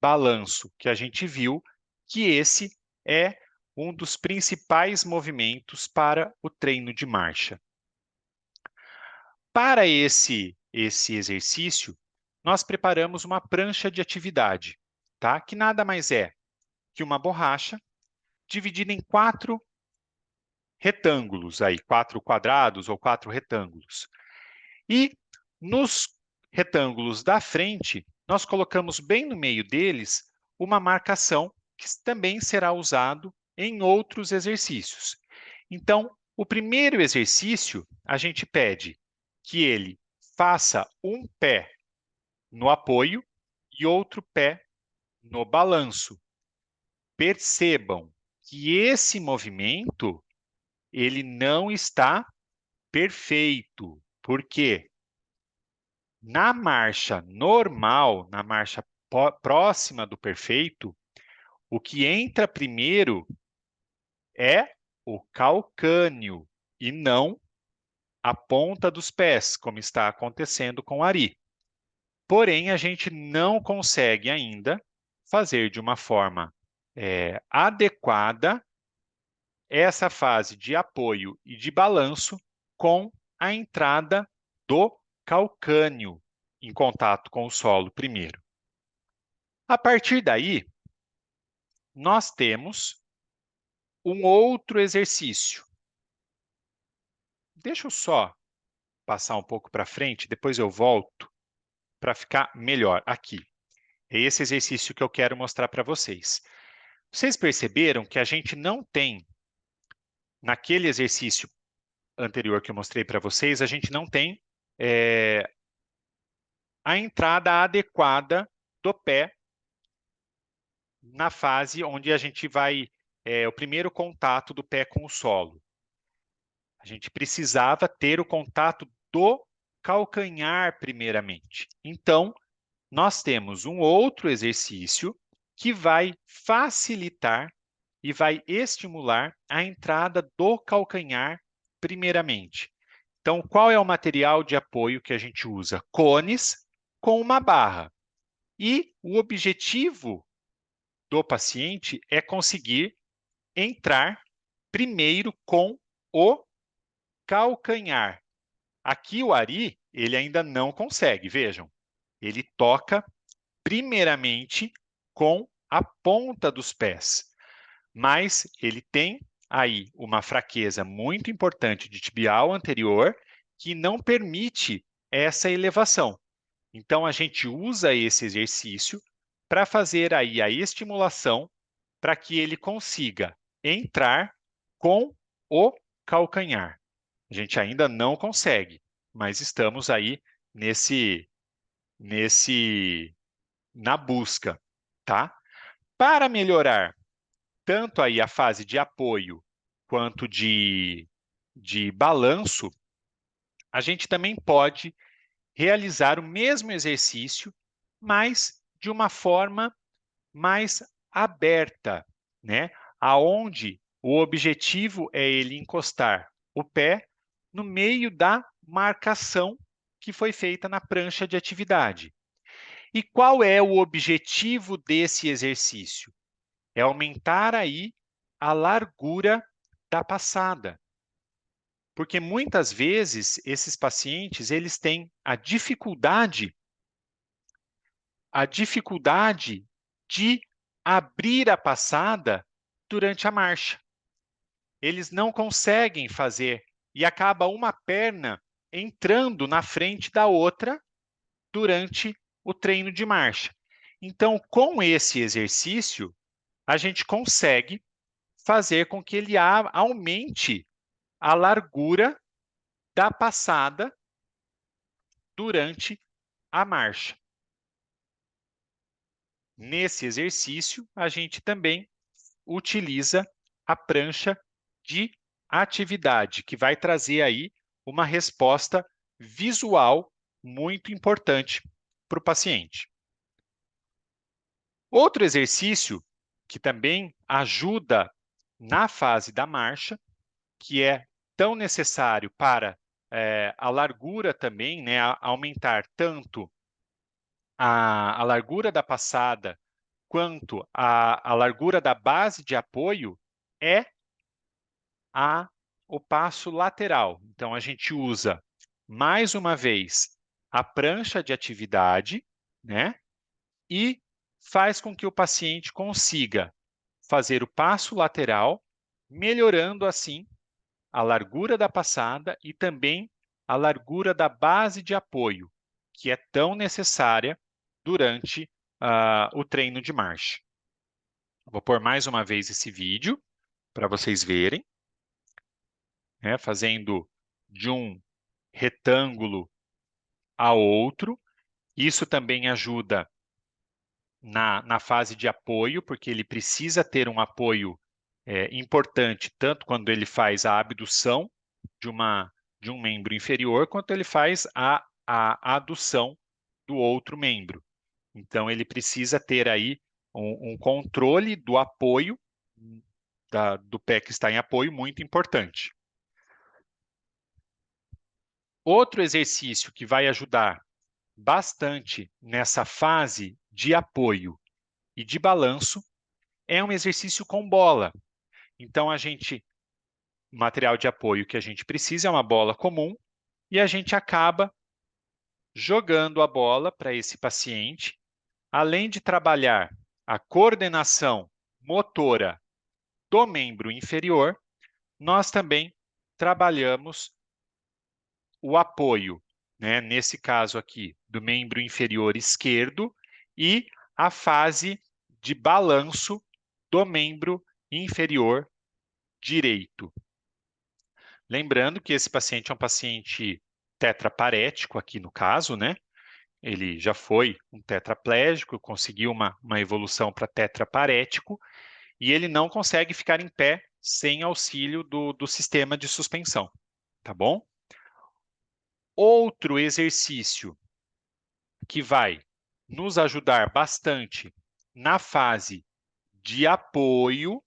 balanço, que a gente viu que esse é um dos principais movimentos para o treino de marcha. para esse exercício, nós preparamos uma prancha de atividade, tá? Que nada mais é que uma borracha dividida em 4 retângulos, aí, 4 quadrados ou 4 retângulos. E nos retângulos da frente, nós colocamos bem no meio deles uma marcação que também será usado em outros exercícios. Então, o primeiro exercício, a gente pede que ele faça um pé no apoio e outro pé no balanço. Percebam que esse movimento ele não está perfeito. Por quê? Na marcha normal, na marcha próxima do perfeito, o que entra primeiro é o calcâneo e não a ponta dos pés, como está acontecendo com o Ari. Porém, a gente não consegue ainda fazer de uma forma adequada essa fase de apoio e de balanço com a entrada do calcâneo em contato com o solo primeiro. A partir daí, nós temos um outro exercício. Deixa eu só passar um pouco para frente, depois eu volto para ficar melhor aqui. É esse exercício que eu quero mostrar para vocês. Vocês perceberam que a gente não tem, naquele exercício anterior que eu mostrei para vocês, a gente não tem a entrada adequada do pé na fase onde a gente vai, o primeiro contato do pé com o solo. A gente precisava ter o contato do calcanhar primeiramente. Então, nós temos um outro exercício que vai facilitar e vai estimular a entrada do calcanhar primeiramente. Então, qual é o material de apoio que a gente usa? Cones com uma barra. E o objetivo do paciente é conseguir entrar primeiro com o calcanhar. Aqui o Ari, ele ainda não consegue, vejam. Ele toca primeiramente com a ponta dos pés, mas ele tem aí uma fraqueza muito importante de tibial anterior que não permite essa elevação. Então, a gente usa esse exercício para fazer aí a estimulação para que ele consiga entrar com o calcanhar. A gente ainda não consegue, mas estamos aí na busca, tá? Para melhorar tanto aí a fase de apoio quanto de balanço, a gente também pode realizar o mesmo exercício, mas de uma forma mais aberta, né? Aonde o objetivo é ele encostar o pé no meio da marcação que foi feita na prancha de atividade. E qual é o objetivo desse exercício? É aumentar aí a largura da passada. Porque muitas vezes esses pacientes, eles têm a dificuldade de abrir a passada durante a marcha. Eles não conseguem fazer e acaba uma perna entrando na frente da outra durante o treino de marcha. Então, com esse exercício, a gente consegue fazer com que ele aumente a largura da passada durante a marcha. Nesse exercício, a gente também utiliza a prancha de atividade, que vai trazer aí uma resposta visual muito importante para o paciente. Outro exercício que também ajuda na fase da marcha, que é tão necessário para a largura também, né, aumentar tanto a largura da passada quanto a largura da base de apoio, é o passo lateral. Então, a gente usa mais uma vez, a prancha de atividade, né? E faz com que o paciente consiga fazer o passo lateral, melhorando assim a largura da passada e também a largura da base de apoio, que é tão necessária durante o treino de marcha. Vou pôr mais uma vez esse vídeo para vocês verem, né, fazendo de um retângulo a outro. Isso também ajuda na fase de apoio, porque ele precisa ter um apoio importante, tanto quando ele faz a abdução de um membro inferior, quanto ele faz a adução do outro membro. Então, ele precisa ter aí um controle do apoio, do pé que está em apoio, muito importante. Outro exercício que vai ajudar bastante nessa fase de apoio e de balanço é um exercício com bola. Então, o material de apoio que a gente precisa é uma bola comum e a gente acaba jogando a bola para esse paciente, além de trabalhar a coordenação motora do membro inferior, nós também trabalhamos o apoio, né, nesse caso aqui, do membro inferior esquerdo e a fase de balanço do membro inferior direito. Lembrando que esse paciente é um paciente tetraparético aqui no caso, né? Ele já foi um tetraplégico, conseguiu uma evolução para tetraparético e ele não consegue ficar em pé sem auxílio do sistema de suspensão, tá bom? Outro exercício que vai nos ajudar bastante na fase de apoio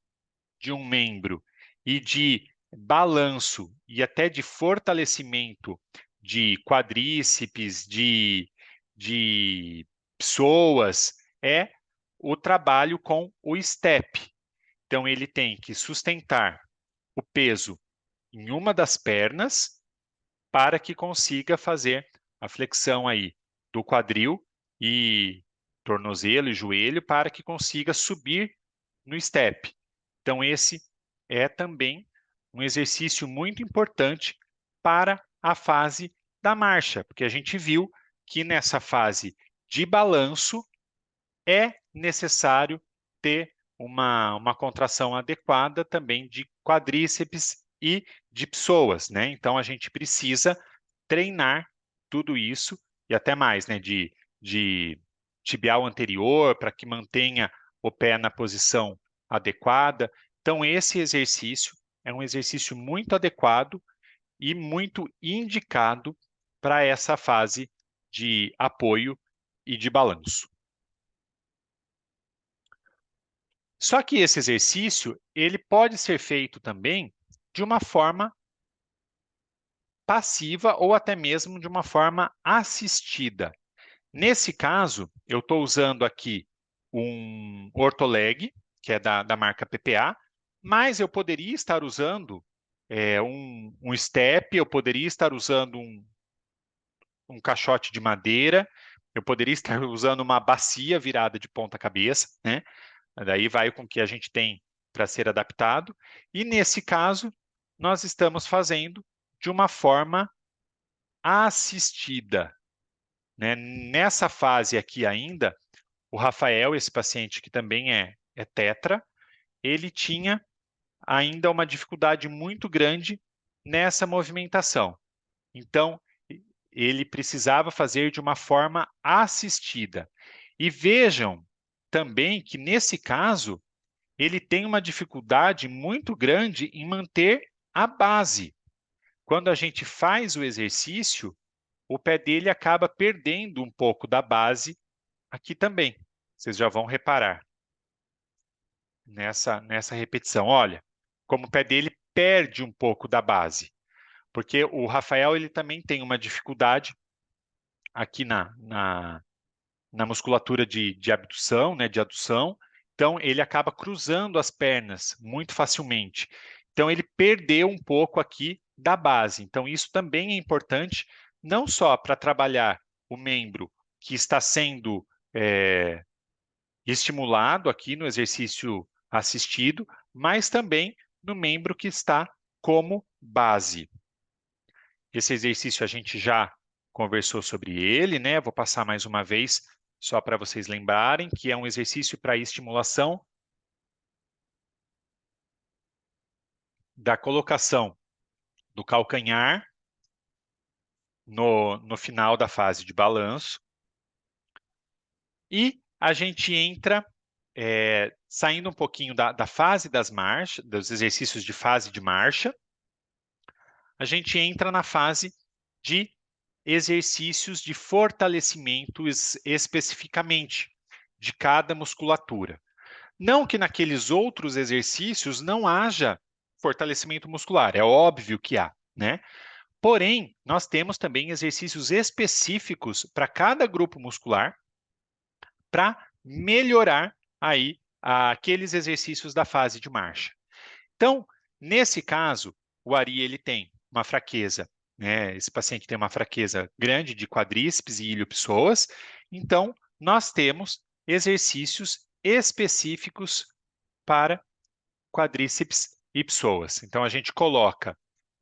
de um membro e de balanço e até de fortalecimento de quadríceps, de psoas, é o trabalho com o step. Então, ele tem que sustentar o peso em uma das pernas para que consiga fazer a flexão aí do quadril e tornozelo e joelho para que consiga subir no step. Então, esse é também um exercício muito importante para a fase da marcha, porque a gente viu que nessa fase de balanço é necessário ter uma contração adequada também de quadríceps e de psoas, né? Então, a gente precisa treinar tudo isso e até mais, né? De tibial anterior para que mantenha o pé na posição adequada. Então, esse exercício é um exercício muito adequado e muito indicado para essa fase de apoio e de balanço. Só que esse exercício, ele pode ser feito também de uma forma passiva ou até mesmo de uma forma assistida. Nesse caso, eu estou usando aqui um Ortoleg, que é da marca PPA, mas eu poderia estar usando um step, eu poderia estar usando um caixote de madeira, eu poderia estar usando uma bacia virada de ponta cabeça, né? Daí vai com o que a gente tem para ser adaptado. E nesse caso, nós estamos fazendo de uma forma assistida, né? Nessa fase aqui ainda, o Rafael, esse paciente que também é tetra, ele tinha ainda uma dificuldade muito grande nessa movimentação. Então, ele precisava fazer de uma forma assistida. E vejam também que, nesse caso, ele tem uma dificuldade muito grande em manter a base. Quando a gente faz o exercício, o pé dele acaba perdendo um pouco da base aqui também. Vocês já vão reparar nessa repetição. Olha, como o pé dele perde um pouco da base. Porque o Rafael ele também tem uma dificuldade aqui na musculatura de abdução, né, de adução. Então, ele acaba cruzando as pernas muito facilmente. Então, ele perdeu um pouco aqui da base. Então, isso também é importante não só para trabalhar o membro que está sendo estimulado aqui no exercício assistido, mas também no membro que está como base. Esse exercício a gente já conversou sobre ele, né? Vou passar mais uma vez só para vocês lembrarem que é um exercício para estimulação da colocação do calcanhar no final da fase de balanço. E a gente entra, saindo um pouquinho da fase das marchas, dos exercícios de fase de marcha, a gente entra na fase de exercícios de fortalecimento especificamente de cada musculatura. Não que naqueles outros exercícios não haja fortalecimento muscular, é óbvio que há, né? Porém, nós temos também exercícios específicos para cada grupo muscular para melhorar aí aqueles exercícios da fase de marcha. Então, nesse caso, o Ari ele tem uma fraqueza, né? Esse paciente tem uma fraqueza grande de quadríceps e ilho-psoas. Então, nós temos exercícios específicos para quadríceps e psoas. Então, a gente coloca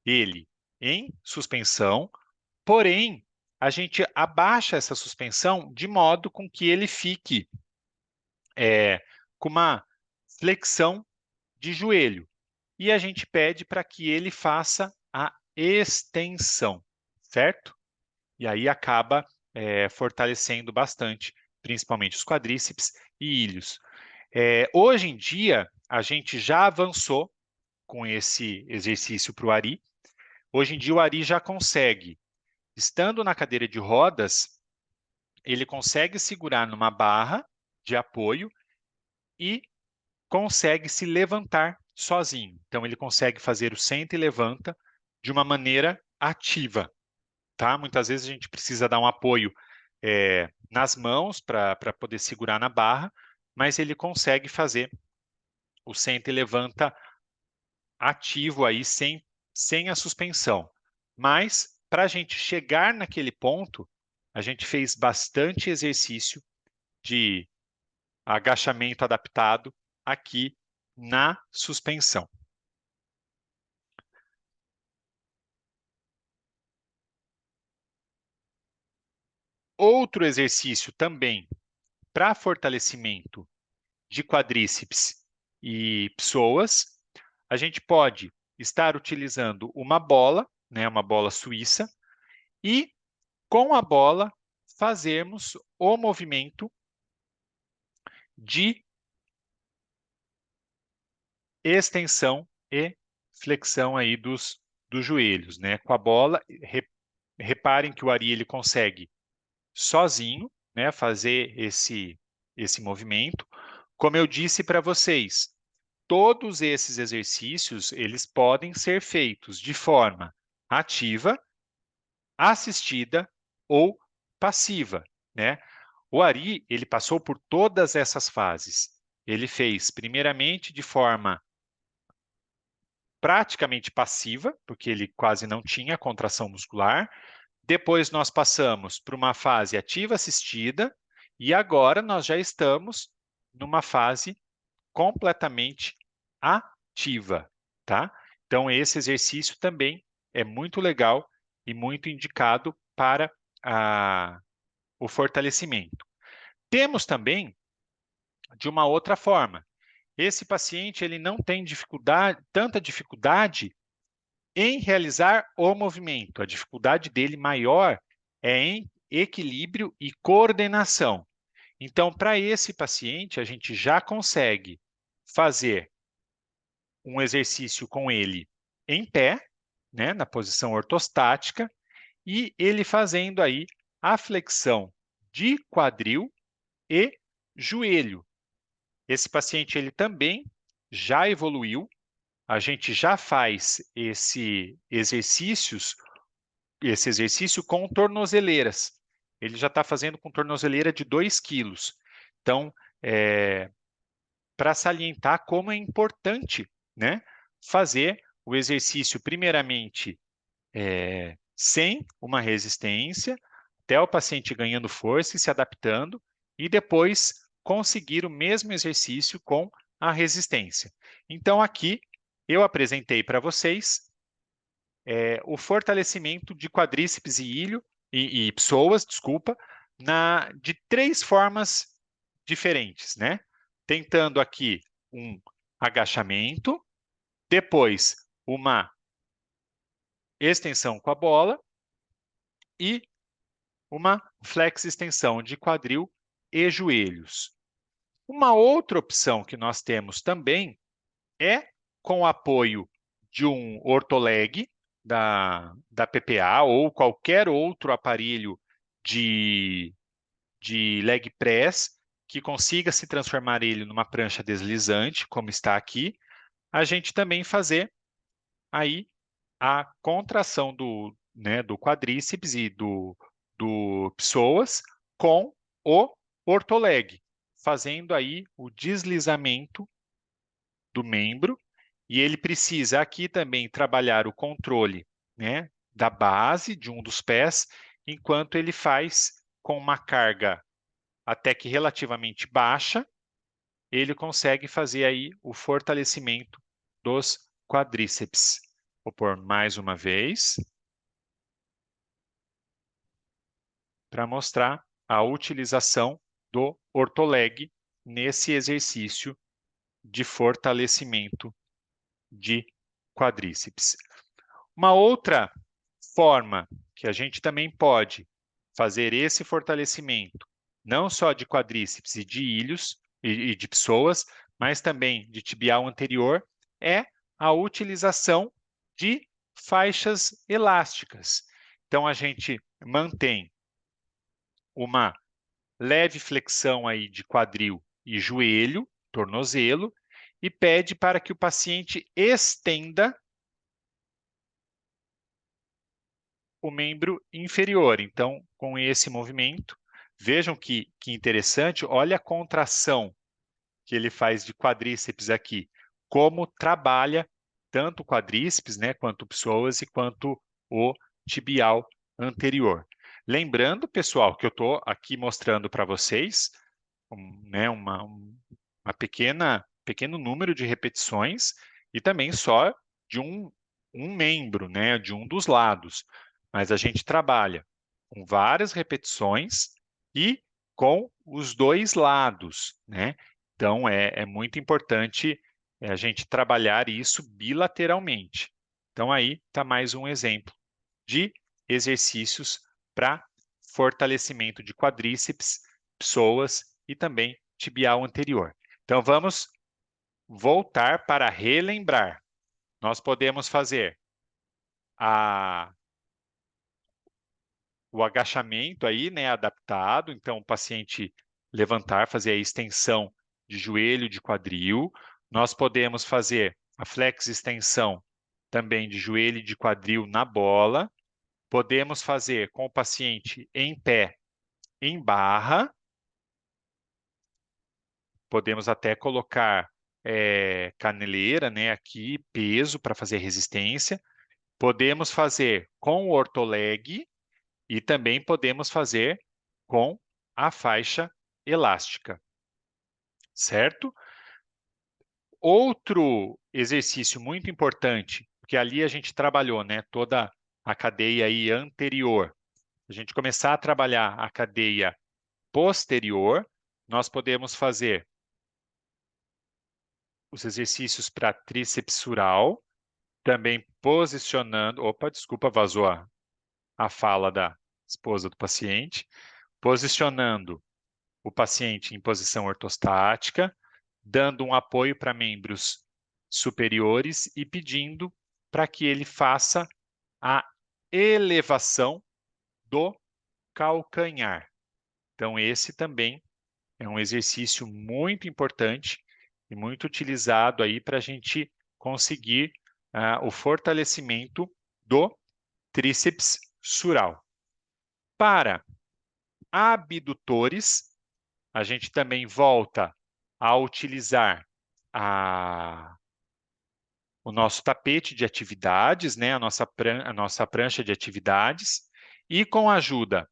ele em suspensão, porém, a gente abaixa essa suspensão de modo com que ele fique com uma flexão de joelho. E a gente pede para que ele faça a extensão, certo? E aí acaba fortalecendo bastante, principalmente os quadríceps e ilhos. Hoje em dia, a gente já avançou com esse exercício para o Ari. Hoje em dia, o Ari já consegue, estando na cadeira de rodas, ele consegue segurar numa barra de apoio e consegue se levantar sozinho. Então, ele consegue fazer o senta e levanta de uma maneira ativa, tá? Muitas vezes a gente precisa dar um apoio nas mãos para poder segurar na barra, mas ele consegue fazer o senta e levanta ativo aí, sem a suspensão. Mas, para a gente chegar naquele ponto, a gente fez bastante exercício de agachamento adaptado aqui na suspensão. Outro exercício também para fortalecimento de quadríceps e psoas, a gente pode estar utilizando uma bola, né, uma bola suíça, e com a bola fazermos o movimento de extensão e flexão aí dos joelhos, né? Com a bola, reparem que o Ari ele consegue sozinho, né, fazer esse movimento. Como eu disse para vocês, todos esses exercícios eles podem ser feitos de forma ativa, assistida ou passiva, né? O Ari ele passou por todas essas fases. Ele fez primeiramente de forma praticamente passiva, porque ele quase não tinha contração muscular. Depois nós passamos para uma fase ativa assistida e agora nós já estamos numa fase completamente ativa, tá? Então esse exercício também é muito legal e muito indicado para o fortalecimento. Temos também de uma outra forma. Esse paciente ele não tem tanta dificuldade em realizar o movimento. A dificuldade dele maior é em equilíbrio e coordenação. Então, para esse paciente, a gente já consegue fazer um exercício com ele em pé, né, na posição ortostática, e ele fazendo aí a flexão de quadril e joelho. Esse paciente ele também já evoluiu. A gente já faz esse exercício com tornozeleiras. Ele já está fazendo com tornozeleira de 2 quilos. Então, para salientar como é importante, né, fazer o exercício, primeiramente, sem uma resistência, até o paciente ganhando força e se adaptando, e depois conseguir o mesmo exercício com a resistência. Então, aqui eu apresentei para vocês o fortalecimento de quadríceps e ilho e psoas, desculpa, de 3 formas diferentes, né? Tentando aqui um agachamento, depois uma extensão com a bola e uma flex extensão de quadril e joelhos. Uma outra opção que nós temos também é com o apoio de um ortoleg da PPA ou qualquer outro aparelho de leg press que consiga se transformar ele numa prancha deslizante, como está aqui, a gente também fazer aí a contração do quadríceps e do psoas com o ortoleg, fazendo aí o deslizamento do membro, e ele precisa aqui também trabalhar o controle, né, da base de um dos pés, enquanto ele faz com uma carga até que relativamente baixa, ele consegue fazer aí o fortalecimento dos quadríceps. Vou pôr mais uma vez para mostrar a utilização do ortoleg nesse exercício de fortalecimento de quadríceps. Uma outra forma que a gente também pode fazer esse fortalecimento, não só de quadríceps e de ilhos e de psoas, mas também de tibial anterior, é a utilização de faixas elásticas. Então, a gente mantém uma leve flexão aí de quadril e joelho, tornozelo, e pede para que o paciente estenda o membro inferior. Então, com esse movimento, vejam que interessante, olha a contração que ele faz de quadríceps aqui, como trabalha tanto o quadríceps, né, quanto o psoas e quanto o tibial anterior. Lembrando, pessoal, que eu estou aqui mostrando para vocês né, uma pequeno número de repetições e também só de um membro, né, de um dos lados. Mas a gente trabalha com várias repetições e com os dois lados, né? Então, é muito importante a gente trabalhar isso bilateralmente. Então, aí está mais um exemplo de exercícios para fortalecimento de quadríceps, psoas e também tibial anterior. Então, vamos voltar para relembrar. Nós podemos fazer o agachamento aí, né, adaptado. Então, o paciente levantar, fazer a extensão de joelho, de quadril. Nós podemos fazer a flex extensão também de joelho e de quadril na bola. Podemos fazer com o paciente em pé, em barra. Podemos até colocar caneleira, né, aqui, peso para fazer resistência. Podemos fazer com o ortoleg e também podemos fazer com a faixa elástica, certo? Outro exercício muito importante, porque ali a gente trabalhou, né, toda a cadeia aí anterior. A gente começar a trabalhar a cadeia posterior, nós podemos fazer os exercícios para tríceps sural, também posicionando. Opa, desculpa, vazou a fala da esposa do paciente. Posicionando o paciente em posição ortostática, dando um apoio para membros superiores e pedindo para que ele faça a elevação do calcanhar. Então, esse também é um exercício muito importante e muito utilizado aí para a gente conseguir o fortalecimento do tríceps sural. Para abdutores, a gente também volta a utilizar o nosso tapete de atividades, né, a nossa prancha de atividades, e com a ajuda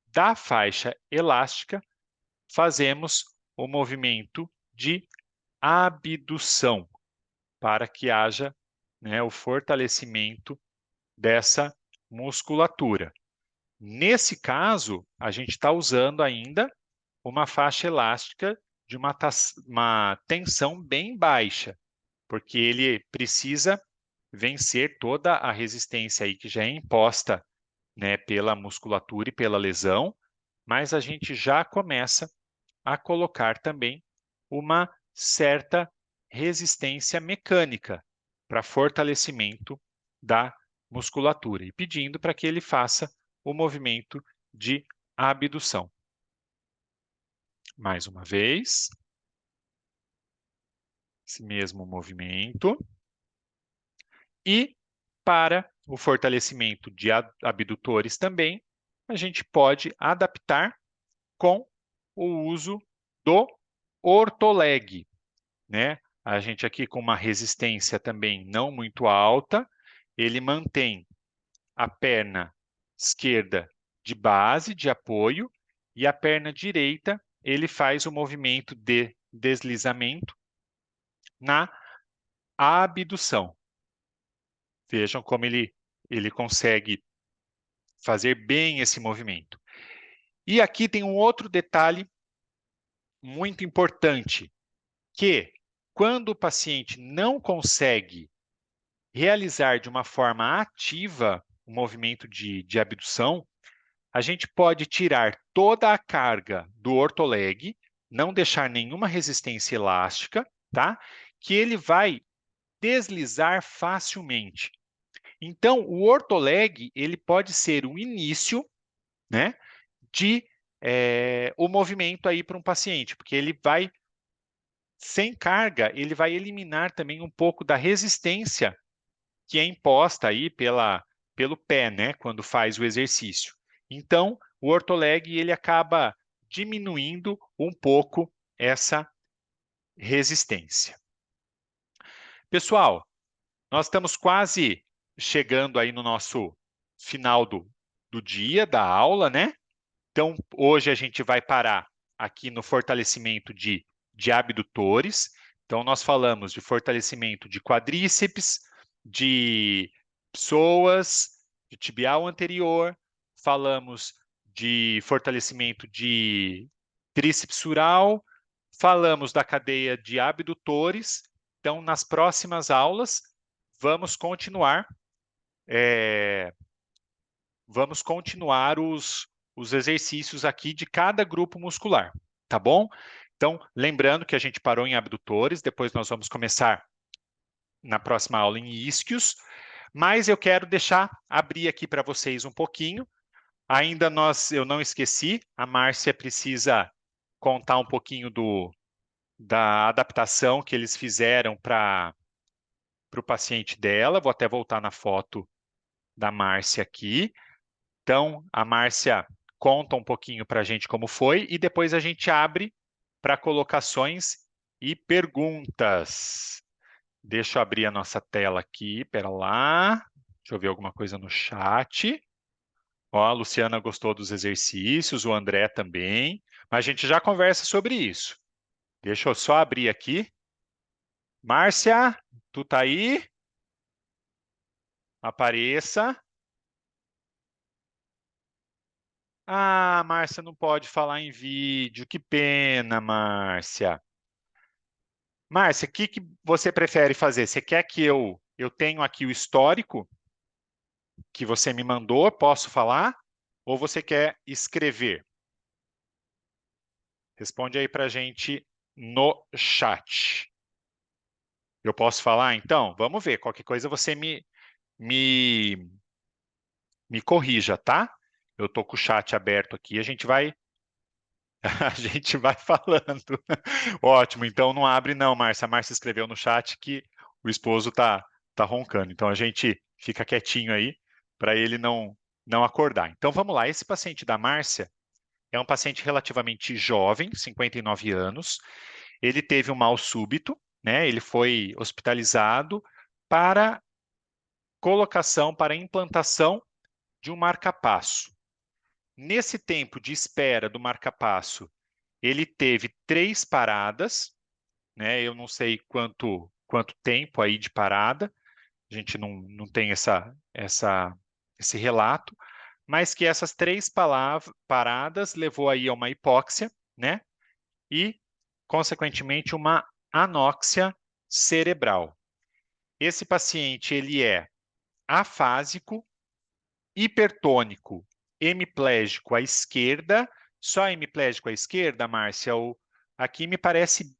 da faixa elástica, fazemos o movimento de abdução, para que haja, né, o fortalecimento dessa musculatura. Nesse caso, a gente está usando ainda uma faixa elástica de uma tensão bem baixa, porque ele precisa vencer toda a resistência aí que já é imposta, né, pela musculatura e pela lesão, mas a gente já começa a colocar também uma certa resistência mecânica para fortalecimento da musculatura e pedindo para que ele faça o movimento de abdução. Mais uma vez, esse mesmo movimento. E para o fortalecimento de abdutores também, a gente pode adaptar com o uso do ortoleg, né? A gente aqui com uma resistência também não muito alta, ele mantém a perna esquerda de base, de apoio, e a perna direita, ele faz o movimento de deslizamento na abdução. Vejam como ele consegue fazer bem esse movimento. E aqui tem um outro detalhe muito importante, que quando o paciente não consegue realizar de uma forma ativa o movimento de abdução, a gente pode tirar toda a carga do ortoleg, não deixar nenhuma resistência elástica, tá? Que ele vai deslizar facilmente. Então, o ortoleg, ele pode ser o início, né, de o movimento aí para um paciente, porque ele vai, sem carga, ele vai eliminar também um pouco da resistência que é imposta aí pelo pé, né, quando faz o exercício. Então, o ortoleg, ele acaba diminuindo um pouco essa resistência. Pessoal, nós estamos quase chegando aí no nosso final do dia, da aula, né? Então, hoje a gente vai parar aqui no fortalecimento de abdutores. Então, nós falamos de fortalecimento de quadríceps, de psoas, de tibial anterior, falamos de fortalecimento de tríceps sural, falamos da cadeia de abdutores. Então, nas próximas aulas, vamos continuar os exercícios aqui de cada grupo muscular, tá bom? Então, lembrando que a gente parou em abdutores, depois nós vamos começar na próxima aula em isquios, mas eu quero abrir aqui para vocês um pouquinho. Ainda eu não esqueci, a Márcia precisa contar um pouquinho da adaptação que eles fizeram para o paciente dela. Vou até voltar na foto da Márcia aqui. Então, a Márcia conta um pouquinho para a gente como foi e depois a gente abre para colocações e perguntas. Deixa eu abrir a nossa tela aqui, pera lá. Deixa eu ver alguma coisa no chat. Ó, a Luciana gostou dos exercícios, o André também. Mas a gente já conversa sobre isso. Deixa eu só abrir aqui. Márcia, tu tá aí? Apareça. Ah, Márcia não pode falar em vídeo. Que pena, Márcia. Márcia, o que você prefere fazer? Você quer que eu tenha aqui o histórico que você me mandou, posso falar? Ou você quer escrever? Responde aí para a gente no chat. Eu posso falar, então? Vamos ver. Qualquer coisa você me, me corrija, tá? Eu estou com o chat aberto aqui, a gente vai a gente vai falando. Ótimo, então não abre não, Márcia. A Márcia escreveu no chat que o esposo tá roncando. Então a gente fica quietinho aí para ele não acordar. Então vamos lá, esse paciente da Márcia é um paciente relativamente jovem, 59 anos. Ele teve um mal súbito, né? Ele foi hospitalizado para colocação, para implantação de um marca-passo. Nesse tempo de espera do marca-passo, ele teve 3 paradas, né? Eu não sei quanto tempo aí de parada, a gente não tem esse relato, mas que essas 3 paradas levou aí a uma hipóxia, né? E, consequentemente, uma anóxia cerebral. Esse paciente, ele é afásico, hipertônico, hemiplégico à esquerda, só hemiplégico à esquerda, Márcia? Aqui me parece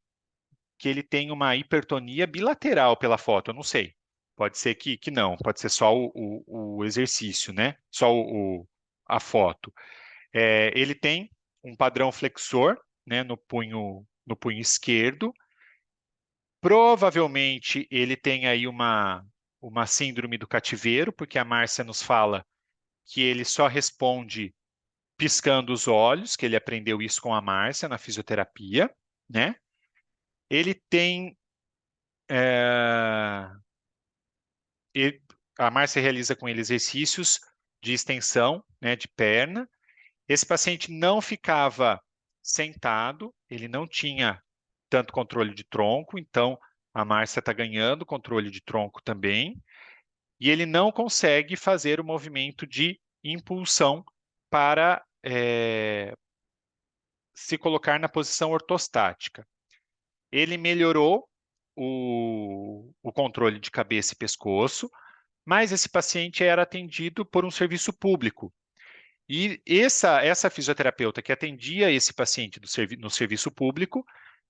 que ele tem uma hipertonia bilateral pela foto, eu não sei. Pode ser que não, pode ser só o exercício, né? Só a foto. Ele tem um padrão flexor, né, no punho esquerdo. Provavelmente ele tem aí uma síndrome do cativeiro, porque a Márcia nos fala que ele só responde piscando os olhos, que ele aprendeu isso com a Márcia na fisioterapia, né? Ele tem é, ele- a Márcia realiza com ele exercícios de extensão, né, de perna. Esse paciente não ficava sentado, ele não tinha tanto controle de tronco, então a Márcia está ganhando controle de tronco também, e ele não consegue fazer o movimento de impulsão para se colocar na posição ortostática. Ele melhorou o controle de cabeça e pescoço, mas esse paciente era atendido por um serviço público. E essa fisioterapeuta que atendia esse paciente no serviço público,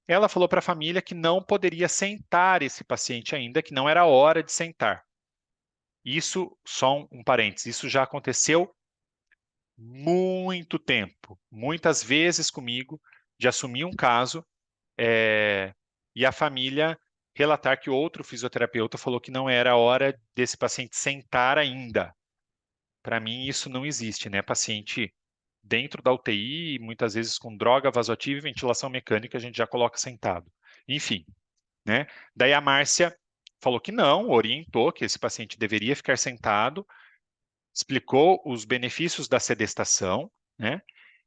ela falou para a família que não poderia sentar esse paciente ainda, que não era hora de sentar. Isso, só um parênteses, isso já aconteceu muito tempo, muitas vezes comigo, de assumir um caso e a família relatar que outro fisioterapeuta falou que não era hora desse paciente sentar ainda. Para mim, isso não existe, né? Paciente dentro da UTI, muitas vezes com droga vasoativa e ventilação mecânica, a gente já coloca sentado. Enfim, né? Daí a Márcia falou que não, orientou que esse paciente deveria ficar sentado, explicou os benefícios da sedestação, né?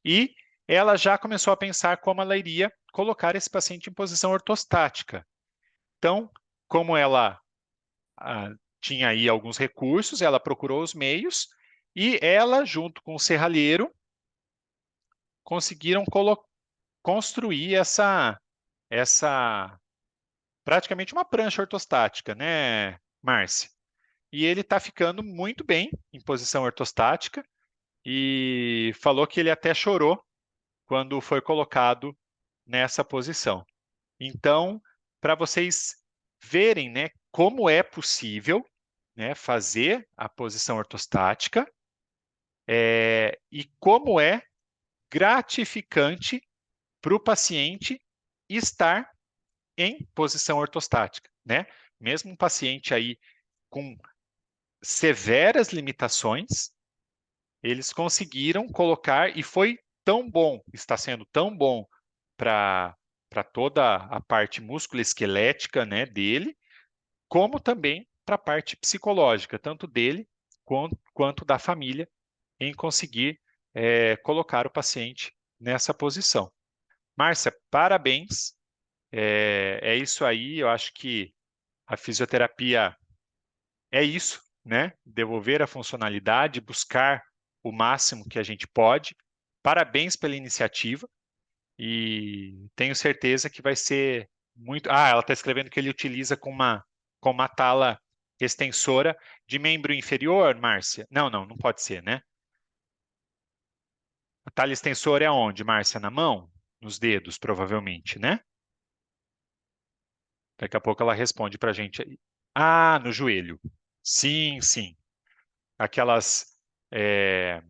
E ela já começou a pensar como ela iria colocar esse paciente em posição ortostática. Então, como ela tinha aí alguns recursos, ela procurou os meios e ela, junto com o serralheiro, conseguiram construir essa praticamente uma prancha ortostática, né, Márcia? E ele está ficando muito bem em posição ortostática e falou que ele até chorou quando foi colocado nessa posição. Então, para vocês verem, né, como é possível, né, fazer a posição ortostática e como é gratificante para o paciente estar em posição ortostática, né? Mesmo um paciente aí com severas limitações, eles conseguiram colocar e foi tão bom, está sendo tão bom para toda a parte musculoesquelética, né, dele, como também para a parte psicológica, tanto dele quanto da família, em conseguir colocar o paciente nessa posição. Márcia, parabéns. É isso aí. Eu acho que a fisioterapia é isso, né? Devolver a funcionalidade, buscar o máximo que a gente pode. Parabéns pela iniciativa e tenho certeza que vai ser muito. Ah, ela está escrevendo que ele utiliza com uma tala extensora de membro inferior, Márcia? Não pode ser, né? A tala extensora é aonde, Márcia? Na mão? Nos dedos, provavelmente, né? Daqui a pouco ela responde para a gente aí. Ah, no joelho. Sim, sim. Aquelas. É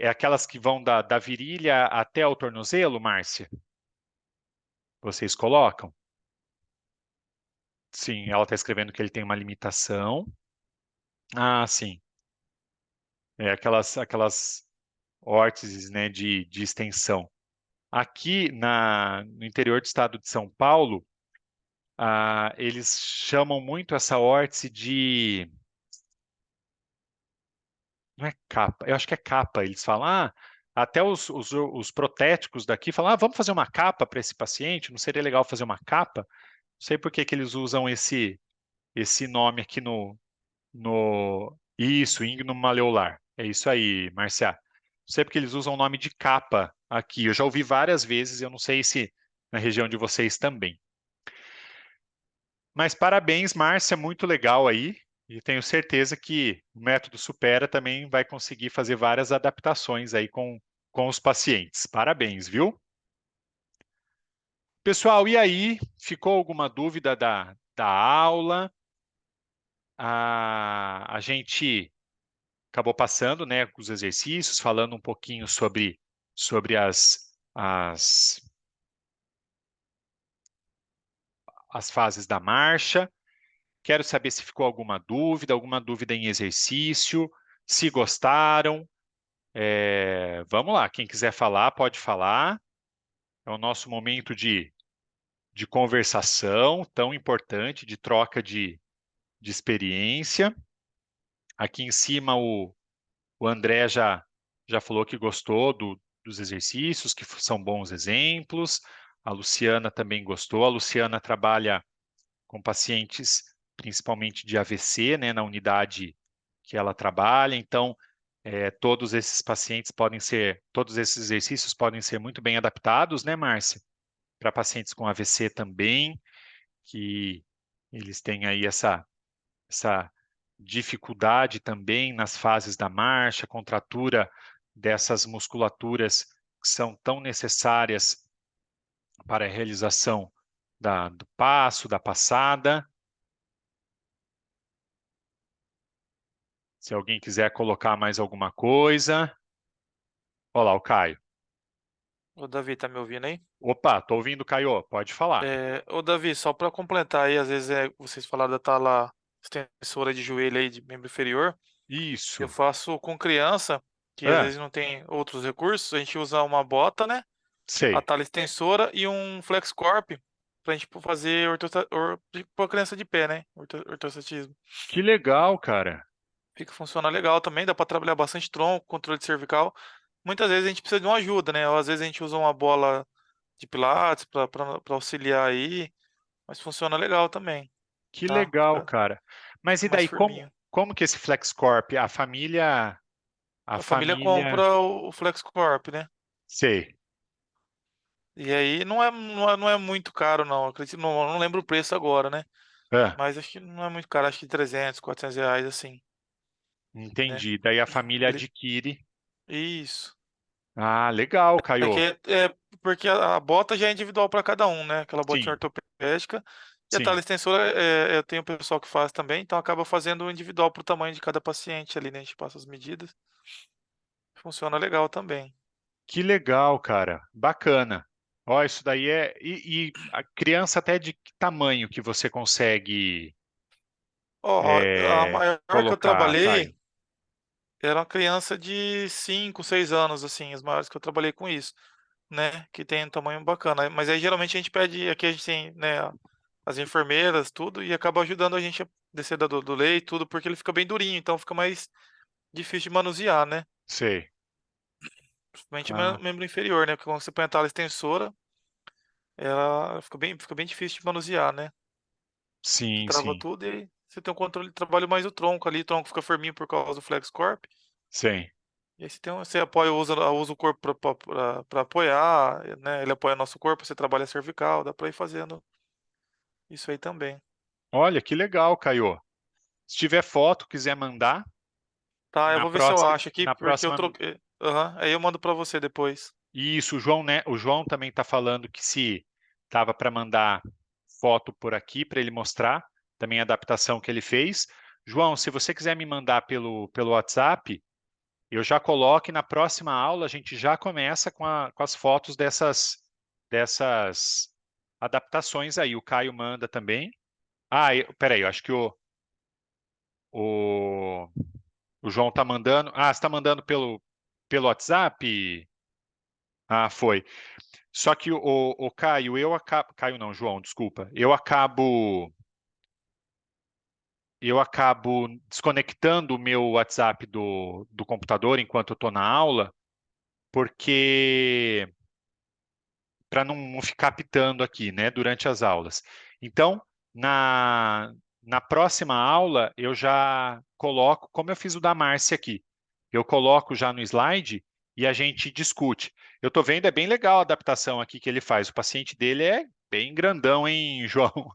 aquelas que vão da virilha até o tornozelo, Márcia? Vocês colocam? Sim, ela está escrevendo que ele tem uma limitação. Ah, sim. É aquelas órteses, né, de extensão. Aqui no interior do estado de São Paulo, eles chamam muito essa órtice de... Não é capa, eu acho que é capa. Eles falam, até os protéticos daqui falam, vamos fazer uma capa para esse paciente? Não seria legal fazer uma capa? Não sei por que que eles usam esse nome aqui Isso, íngno maleolar. É isso aí, Marcia. Não sei porque eles usam o nome de capa aqui. Eu já ouvi várias vezes, eu não sei se na região de vocês também. Mas parabéns, Márcia, muito legal aí. E tenho certeza que o método Supera também vai conseguir fazer várias adaptações aí com os pacientes. Parabéns, viu? Pessoal, e aí? Ficou alguma dúvida da aula? A gente acabou passando, né, os exercícios, falando um pouquinho sobre as fases da marcha. Quero saber se ficou alguma dúvida em exercício, se gostaram. Vamos lá, quem quiser falar, pode falar. É o nosso momento de conversação tão importante, de troca de experiência. Aqui em cima, o André já falou que gostou dos exercícios, que são bons exemplos. A Luciana também gostou. A Luciana trabalha com pacientes, principalmente de AVC, né, na unidade que ela trabalha. Então, todos esses pacientes todos esses exercícios podem ser muito bem adaptados, né, Márcia? Para pacientes com AVC também, que eles têm aí essa dificuldade também nas fases da marcha, contratura dessas musculaturas que são tão necessárias para a realização do passo, da passada. Se alguém quiser colocar mais alguma coisa. Olá, o Caio. Ô, Davi, tá me ouvindo aí? Opa, tô ouvindo, Caio. Pode falar. Ô, Davi, só para completar aí, às vezes vocês falaram da tala extensora de joelho aí de membro inferior. Eu Isso. faço com criança, que às Ah, vezes não tem outros recursos, a gente usa uma bota, né? A sei. tala extensora e um flex corp pra gente fazer pra criança de pé, né? Ortostatismo. Que legal, cara. Funciona legal também, dá para trabalhar bastante tronco, controle cervical. Muitas vezes a gente precisa de uma ajuda, né? Ou às vezes a gente usa uma bola de pilates para auxiliar aí, mas funciona legal também, Que tá? legal, cara. Mas e Fica mais daí, como, firminho. como que esse FlexCorp, a A família família, compra o FlexCorp, né? sei. E aí não é muito caro, não. Acredito, não lembro o preço agora, né? Ah, Mas acho que não é muito caro, acho que 300, 400 reais, assim, né? entendi. Daí a família Ele... adquire. Isso. Ah, legal, É que Caio. é porque a bota já é individual para cada um, né? Aquela botinha Sim, ortopédica. E a tala sim. extensora, eu tenho o pessoal que faz também, então acaba fazendo individual pro tamanho de cada paciente ali, né? A gente passa as medidas. Funciona legal também. Que legal, cara. Bacana. Ó, isso daí é. E a criança até de que tamanho que você consegue Ó, a maior que eu colocar, Caio? trabalhei era uma criança de 5, 6 anos, assim, as maiores que eu trabalhei com isso, né? Que tem um tamanho bacana. Mas aí geralmente a gente pede, aqui a gente tem, né, as enfermeiras, tudo, e acaba ajudando a gente a descer do leite, tudo, porque ele fica bem durinho, então fica mais difícil de manusear, né? Sei. Principalmente Ah, membro inferior, né? Porque quando você põe a tala extensora, ela fica bem difícil de manusear, né? Você sim, trava sim. tudo e você tem um controle de trabalho mais o tronco ali, o tronco fica firminho por causa do flex corp. Sim. E aí você apoia, usa o corpo para apoiar, né? Ele apoia nosso corpo, você trabalha cervical, dá para ir fazendo isso aí também. Olha, que legal, Caio. Se tiver foto, quiser mandar, Tá, eu na vou ver se eu próxima, acho aqui, na porque eu próxima. troquei. Aham, aí eu mando para você depois. Isso, o João, né? O João também está falando que se estava para mandar foto por aqui para ele mostrar também a adaptação que ele fez. João, se você quiser me mandar pelo WhatsApp, eu já coloco e na próxima aula a gente já começa com as fotos dessas adaptações aí. O Caio manda também. Peraí, eu acho que o, o João está mandando. Ah, você está mandando pelo WhatsApp? Ah, foi. Só que o Caio, eu acabo. Caio não, João, desculpa. Eu acabo desconectando o meu WhatsApp do computador enquanto eu estou na aula, porque para não ficar pitando aqui, né, durante as aulas. Então, na próxima aula, eu já coloco, como eu fiz o da Márcia aqui, eu coloco já no slide e a gente discute. Eu estou vendo, é bem legal a adaptação aqui que ele faz. O paciente dele é bem grandão, hein, João?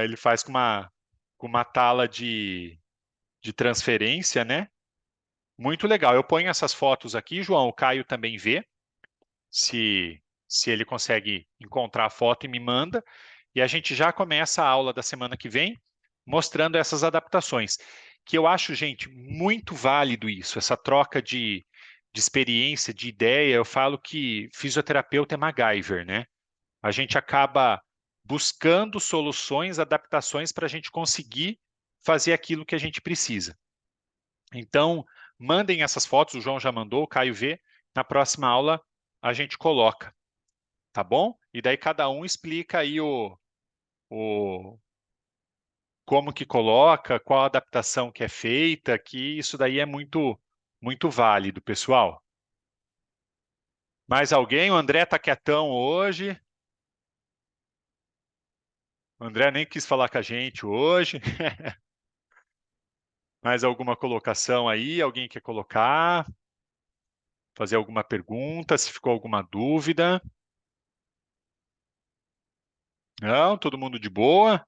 Ele faz com uma tala de transferência, né? Muito legal. Eu ponho essas fotos aqui, João, o Caio também vê se, se ele consegue encontrar a foto e me manda. E a gente já começa a aula da semana que vem mostrando essas adaptações, que eu acho, gente, muito válido isso, essa troca de experiência, de ideia. Eu falo que fisioterapeuta é MacGyver, né? A gente acaba buscando soluções, adaptações para a gente conseguir fazer aquilo que a gente precisa. Então, mandem essas fotos, o João já mandou, o Caio vê. Na próxima aula a gente coloca, tá bom? E daí cada um explica aí o como que coloca, qual a adaptação que é feita, que isso daí é muito muito válido, pessoal. Mais alguém? O André tá quietão hoje. O André nem quis falar com a gente hoje. Mais alguma colocação aí? Alguém quer colocar? Fazer alguma pergunta? Se ficou alguma dúvida? Não, todo mundo de boa?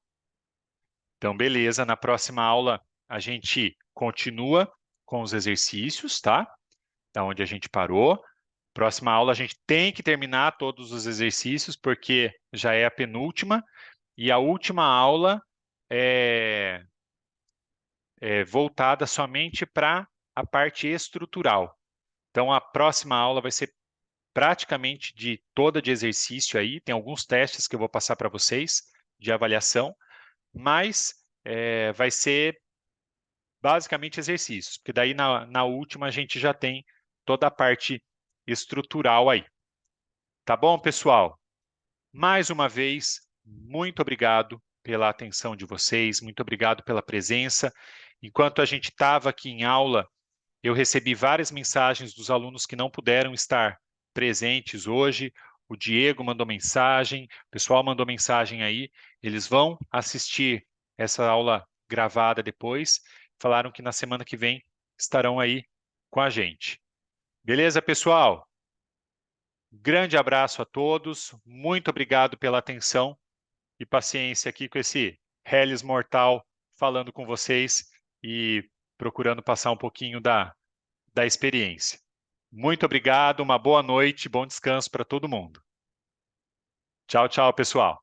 Então, beleza. Na próxima aula, a gente continua com os exercícios, tá? Da onde a gente parou. Próxima aula, a gente tem que terminar todos os exercícios, porque já é a penúltima. E a última aula é, é voltada somente para a parte estrutural. Então, a próxima aula vai ser praticamente de toda de exercício aí. Tem alguns testes que eu vou passar para vocês de avaliação, mas vai ser basicamente exercícios, porque daí na última a gente já tem toda a parte estrutural aí. Tá bom, pessoal? Mais uma vez, muito obrigado pela atenção de vocês, muito obrigado pela presença. Enquanto a gente estava aqui em aula, eu recebi várias mensagens dos alunos que não puderam estar presentes hoje. O Diego mandou mensagem, o pessoal mandou mensagem aí. Eles vão assistir essa aula gravada depois. Falaram que na semana que vem estarão aí com a gente. Beleza, pessoal? Grande abraço a todos. Muito obrigado pela atenção e paciência aqui com esse Hellis mortal falando com vocês e procurando passar um pouquinho da experiência. Muito obrigado, uma boa noite, bom descanso para todo mundo. Tchau, tchau, pessoal.